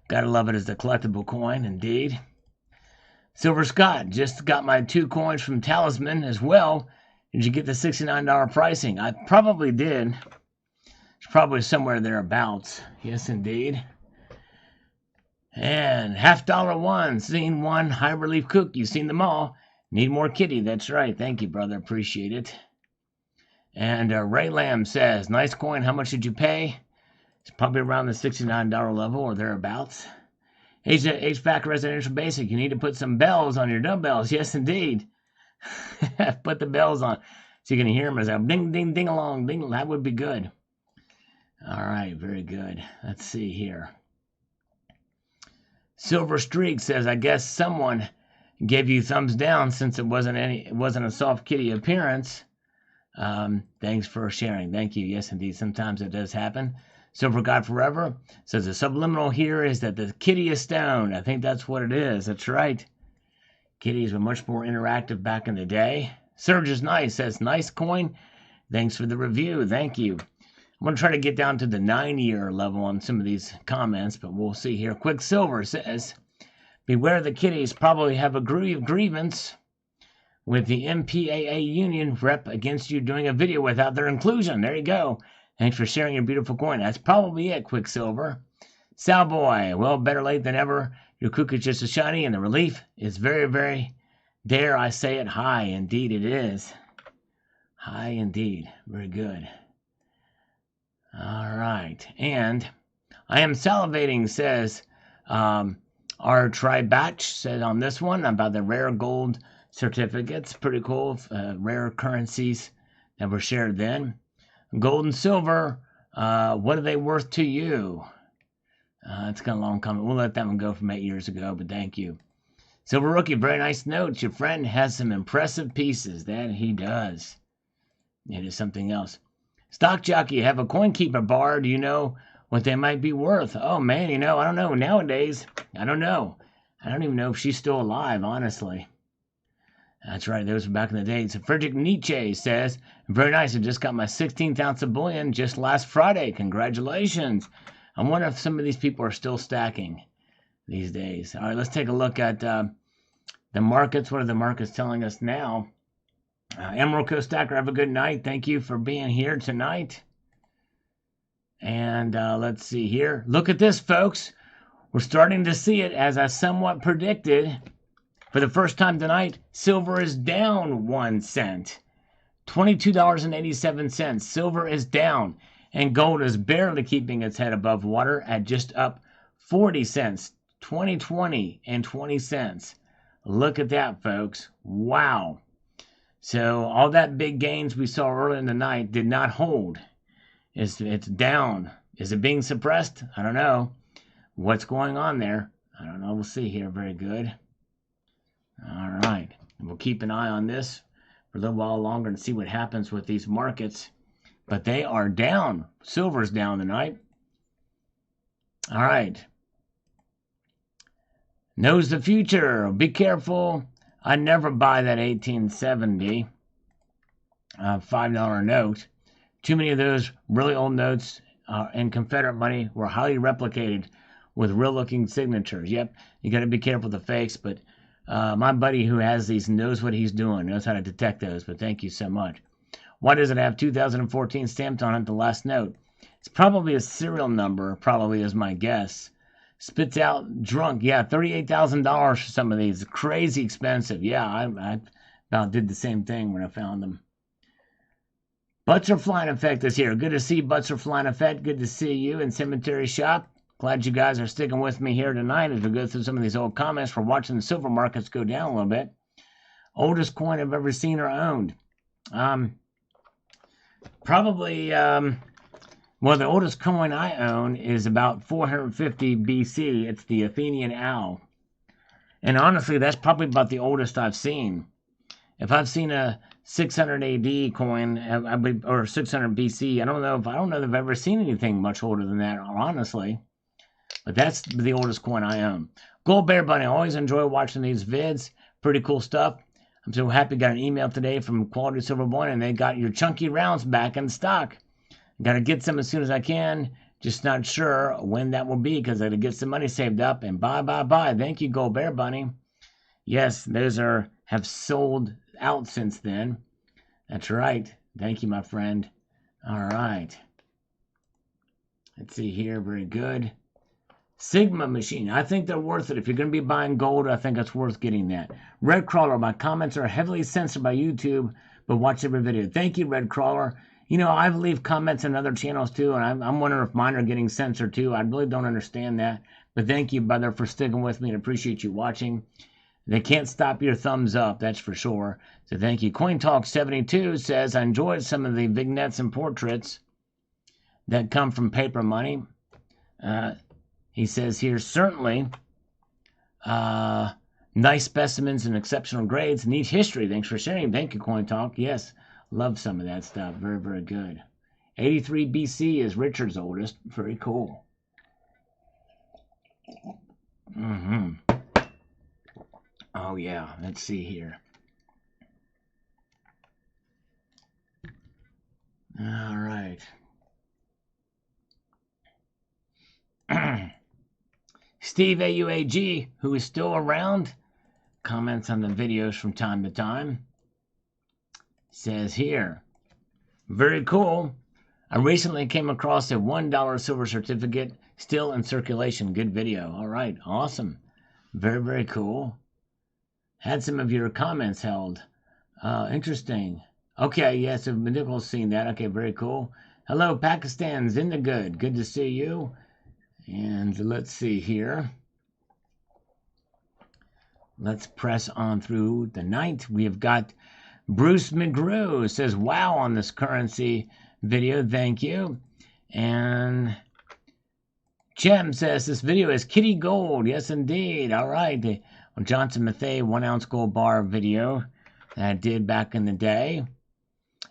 Gotta love it as a collectible coin, indeed. Silver Scott, just got my 2 coins from Talisman as well. Did you get the $69 pricing? I probably did. It's probably somewhere thereabouts. Yes, indeed. And $half one, seen one, high relief cook. You've seen them all. Need more kitty. That's right. Thank you, brother. Appreciate it. And Ray Lamb says, nice coin. How much did you pay? It's probably around the $69 level or thereabouts. HVAC Residential Basic. You need to put some bells on your dumbbells. Yes, indeed. Put the bells on so you can hear them as a ding, ding, ding along. Ding. That would be good. All right. Very good. Let's see here. Silver Streak says, I guess someone gave you thumbs down since it wasn't a soft kitty appearance. Thanks for sharing. Thank you. Yes, indeed. Sometimes it does happen. Silver God Forever says the subliminal here is that the kitty is stoned. I think that's what it is. That's right. Kitties were much more interactive back in the day. Surge is nice. Says nice coin. Thanks for the review. Thank you. I'm going to try to get down to the 9-year level on some of these comments, but we'll see here. Quicksilver says, beware the kitties probably have a grievance with the MPAA union rep against you doing a video without their inclusion. There you go. Thanks for sharing your beautiful coin. That's probably it, Quicksilver. Salboy, well, better late than ever. Your cook is just as shiny, and the relief is very, very, dare I say it, high. Indeed it is. High indeed. Very good. All right. And I am salivating, says our Tribatch, said on this one about the rare gold certificates. Pretty cool. Rare currencies that were shared then. Gold and silver, what are they worth to you? It's got a long comment. We'll let that one go from 8 years ago, but thank you. Silver Rookie, very nice notes. Your friend has some impressive pieces. That he does. It is something else. Stock Jockey, have a coin keeper bar. Do you know what they might be worth? Oh, man, I don't know. Nowadays, I don't know. I don't even know if she's still alive, honestly. That's right. Those were back in the day. So Frederick Nietzsche says, very nice. I just got my 16th ounce of bullion just last Friday. Congratulations. I wonder if some of these people are still stacking these days. All right, let's take a look at the markets. What are the markets telling us now? Emerald Coast Stacker, have a good night. Thank you for being here tonight. And let's see here. Look at this, folks. We're starting to see it as I somewhat predicted. For the first time tonight, silver is down 1 cent. $22.87. Silver is down. And gold is barely keeping its head above water at just up 40 cents. 20 and 20 cents. Look at that, folks. Wow. So all that big gains we saw earlier in the night did not hold. It's down. Is it being suppressed? I don't know. What's going on there? I don't know. We'll see here. Very good. All right. We'll keep an eye on this for a little while longer and see what happens with these markets. But they are down. Silver's down tonight. All right. Knows the future. Be careful. I never buy that 1870 $5 note. Too many of those really old notes and Confederate money were highly replicated with real-looking signatures. Yep, you got to be careful with the fakes, but my buddy who has these knows what he's doing, knows how to detect those, but thank you so much. Why does it have 2014 stamped on it, the last note? It's probably a serial number, probably is my guess. Spits out drunk. Yeah, $38,000 for some of these. Crazy expensive. Yeah, I about did the same thing when I found them. Butts Are Flying Effect is here. Good to see Butts Are Flying Effect. Good to see you in Cemetery Shop. Glad you guys are sticking with me here tonight as we go through some of these old comments. We're watching the silver markets go down a little bit. Oldest coin I've ever seen or owned. Probably... well, the oldest coin I own is about 450 BC. It's the Athenian owl. And honestly, that's probably about the oldest I've seen. If I've seen a 600 AD coin or 600 BC, I don't know if I've ever seen anything much older than that, honestly. But that's the oldest coin I own. Gold Bear Bunny, I always enjoy watching these vids. Pretty cool stuff. I'm so happy. Got an email today from Quality Silver Bullion, and they got your chunky rounds back in stock. Got to get some as soon as I can. Just not sure when that will be because I got to get some money saved up. And bye. Thank you, Gold Bear Bunny. Yes, those have sold out since then. That's right. Thank you, my friend. All right. Let's see here. Very good. Sigma machine. I think they're worth it. If you're going to be buying gold, I think it's worth getting that. Red Crawler. My comments are heavily censored by YouTube, but watch every video. Thank you, Red Crawler. You know, I leave comments on other channels too, and I'm wondering if mine are getting censored too. I really don't understand that. But thank you, brother, for sticking with me and appreciate you watching. They can't stop your thumbs up, that's for sure. So thank you. Coin Talk 72 says, I enjoyed some of the vignettes and portraits that come from paper money. He says here, certainly, nice specimens and exceptional grades. Neat history. Thanks for sharing. Thank you, Coin Talk. Yes, love some of that stuff. Very, very good. 83 BC is Richard's oldest. Very cool. Oh, yeah. Let's see here. All right. Steve AUAG, who is still around, comments on the videos from time to time, says here, very cool. I recently came across a $1 silver certificate still in circulation. Good video. All right. Awesome. Very, very cool. Had some of your comments held. Interesting. Okay. Yeah. So Nicole's seen that. Okay. Very cool. Hello, Pakistan's in the good. Good to see you. And let's see here. Let's press on through the night. We have got Bruce McGrew says, wow, on this currency video. Thank you. And Chem says, this video is kitty gold. Yes, indeed. All right. The Johnson Mathey 1 ounce gold bar video that I did back in the day.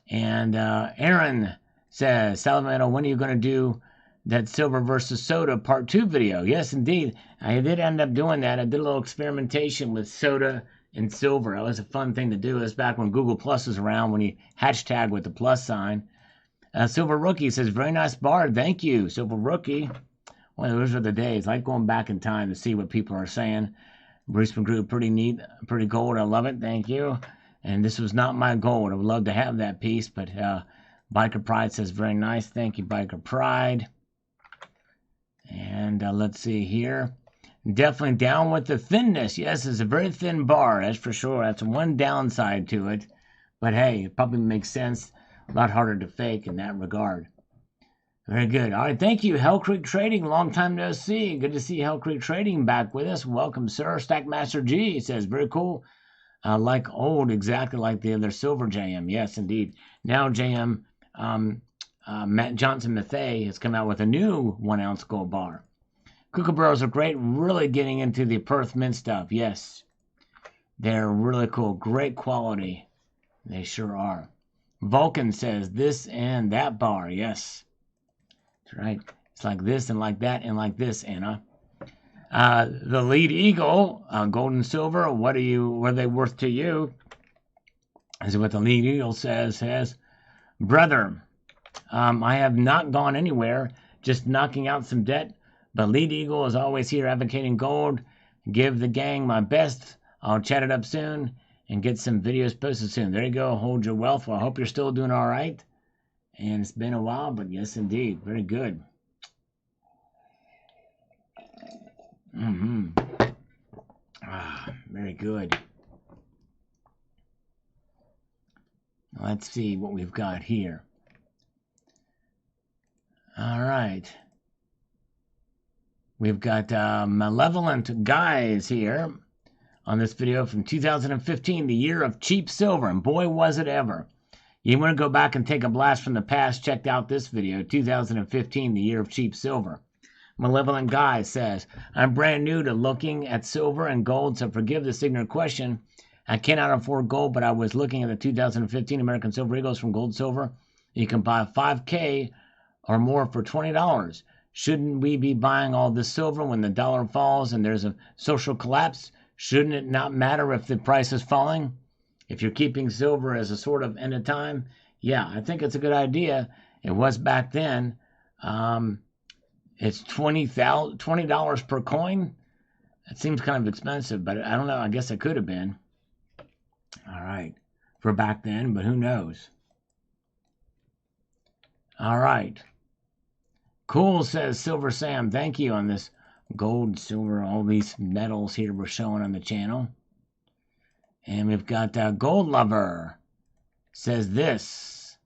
And Aaron says, Salamano, when are you going to do that silver versus soda part 2 video? Yes, indeed. I did end up doing that. I did a little experimentation with soda and silver. That was a fun thing to do. It was back when Google Plus was around, when you hashtag with the plus sign. Silver Rookie says, very nice bar. Thank you, Silver Rookie. Well, those are the days. I like going back in time to see what people are saying. Bruce McGrew, pretty neat, pretty gold. I love it. Thank you. And this was not my gold. I would love to have that piece, but Biker Pride says, very nice. Thank you, Biker Pride. And let's see here. Definitely down with the thinness. Yes, it's a very thin bar, that's for sure. That's one downside to it. But hey, it probably makes sense. A lot harder to fake in that regard. Very good. All right, thank you, Hell Creek Trading. Long time no see. Good to see Hell Creek Trading back with us. Welcome, sir. Stackmaster G says, very cool. Like old, exactly like the other silver JM. Yes, indeed. Now JM, Matt Johnson Mathey has come out with a new 1 ounce gold bar. Kookaburras are great. Really getting into the Perth Mint stuff. Yes, they're really cool. Great quality. They sure are. Vulcan says this and that bar. Yes, that's right. It's like this and like that and like this, Anna. The Lead Eagle, gold and silver. What are they worth to you? Is what the Lead Eagle says. Brother, I have not gone anywhere. Just knocking out some debt. But Lead Eagle is always here advocating gold. Give the gang my best. I'll chat it up soon and get some videos posted soon. There you go. Hold your wealth. Well, I hope you're still doing all right. And it's been a while, but yes, indeed. Very good. Very good. Let's see what we've got here. All right. We've got Malevolent Guys here on this video from 2015, the year of cheap silver. And boy, was it ever. You want to go back and take a blast from the past, check out this video, 2015, the year of cheap silver. Malevolent Guy says, I'm brand new to looking at silver and gold, so forgive this ignorant question. I cannot afford gold, but I was looking at the 2015 American Silver Eagles from Gold Silver. You can buy 5K or more for $20. Shouldn't we be buying all this silver when the dollar falls and there's a social collapse? Shouldn't it not matter if the price is falling? if you're keeping silver as a sort of end of time, yeah, I think it's a good idea. It was back then. It's $20 per coin. It seems kind of expensive, but I don't know. I guess it could have been. All right. For back then, but who knows? All right. Cool, says Silver Sam. Thank you on this gold, silver, all these metals here we're showing on the channel. And we've got Gold Lover says this.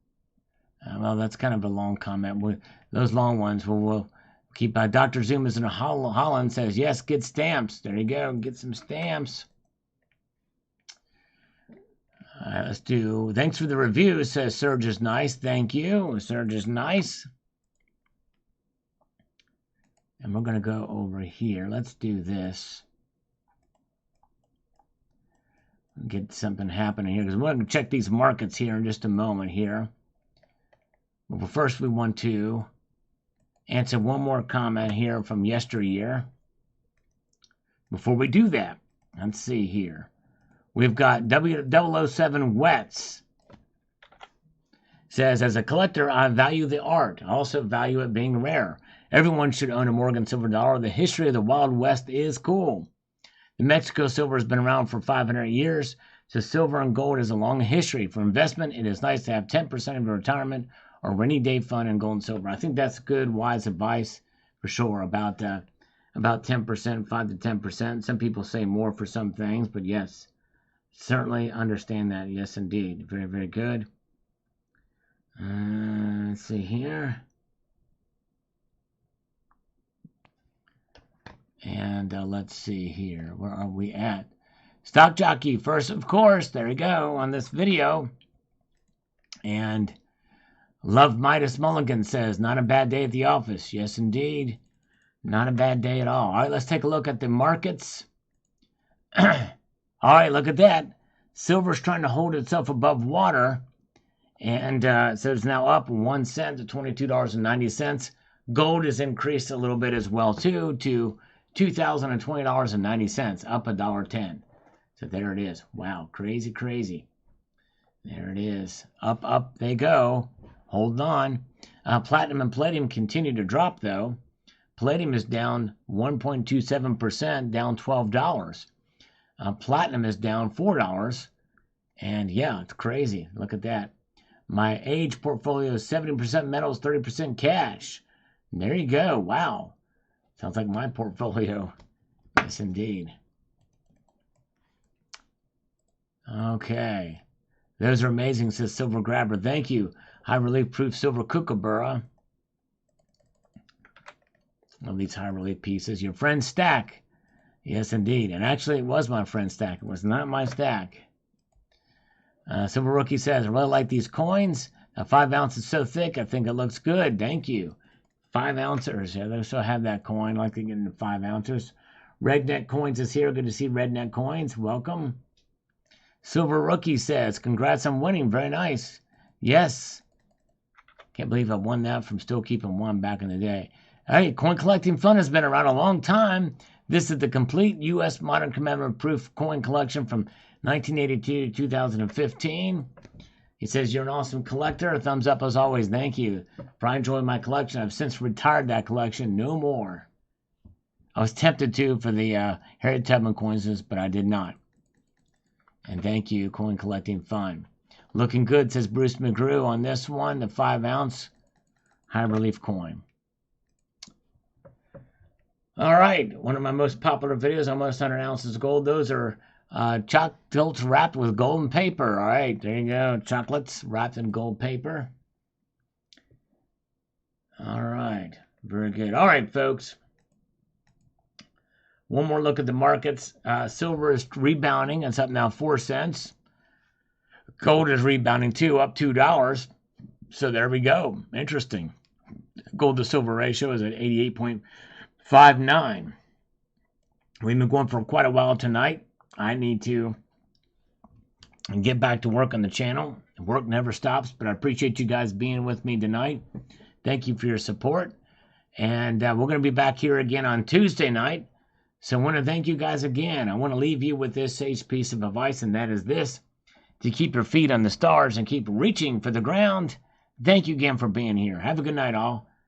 Well, that's kind of a long comment. Those long ones we'll keep. Dr. Zoom is in Holland says, yes, get stamps. There you go. Get some stamps. Let's do. Thanks for the review, says Surge is nice. Thank you. Surge is nice. And we're going to go over here. Let's do this. Get something happening here, because we're going to check these markets here in just a moment here. But first we want to answer one more comment here from yesteryear. Before we do that, let's see here. We've got 007 Wets. Says, as a collector, I value the art. I also value it being rare. Everyone should own a Morgan silver dollar. The history of the Wild West is cool. The Mexico silver has been around for 500 years, so silver and gold has a long history. For investment, it is nice to have 10% of your retirement or rainy day fund in gold and silver. I think that's good, wise advice for sure about 10%, 5 to 10%. Some people say more for some things, but yes, certainly understand that. Yes, indeed. Very, very good. Let's see here. And let's see here. Where are we at? Stock Jockey first, of course. There we go on this video. And Love Midas Mulligan says, not a bad day at the office. Yes, indeed. Not a bad day at all. All right, let's take a look at the markets. All right, look at that. Silver's trying to hold itself above water. And so it's now up 1 cent to $22.90. Gold has increased a little bit as well, too, to $2,020.90, up $1.10. So there it is. Wow, crazy, crazy. There it is. Up they go. Hold on. Platinum and palladium continue to drop, though. Palladium is down 1.27%, down $12. Platinum is down $4. And yeah, it's crazy. Look at that. My age portfolio is 70% metals, 30% cash. There you go. Wow. Sounds like my portfolio. Yes, indeed. Okay. Those are amazing, says Silver Grabber. Thank you. High relief proof silver kookaburra. Love these high relief pieces. Your friend Stack. Yes, indeed. And actually, it was my friend Stack. It was not my stack. Silver Rookie says, I really like these coins. 5 ounces is so thick, I think it looks good. Thank you. 5 ounces. Yeah, they still have that coin. I like to get into 5 ounces. Redneck Coins is here. Good to see Redneck Coins. Welcome. Silver Rookie says, congrats on winning. Very nice. Yes. Can't believe I won that from still keeping one back in the day. Hey, Coin Collecting Fun has been around a long time. This is the complete U.S. Modern Commemorative Proof coin collection from 1982 to 2015. He says, you're an awesome collector. Thumbs up as always. Thank you. Probably enjoying my collection. I've since retired that collection. No more. I was tempted to for the Harriet Tubman coins, but I did not. And thank you, Coin Collecting Fun. Looking good, says Bruce McGrew on this one, the 5 ounce high relief coin. All right, one of my most popular videos, almost 100 ounces of gold. Those are chocolates wrapped with golden paper. All right, there you go. Chocolates wrapped in gold paper. All right, very good. All right, folks. One more look at the markets. Silver is rebounding. It's up now 4 cents. Gold is rebounding too, up $2. So there we go. Interesting. Gold to silver ratio is at 88.59. We've been going for quite a while tonight. I need to get back to work on the channel. Work never stops, but I appreciate you guys being with me tonight. Thank you for your support. And we're going to be back here again on Tuesday night. So I want to thank you guys again. I want to leave you with this sage piece of advice, and that is this. to keep your feet on the stars and keep reaching for the ground. Thank you again for being here. Have a good night, all.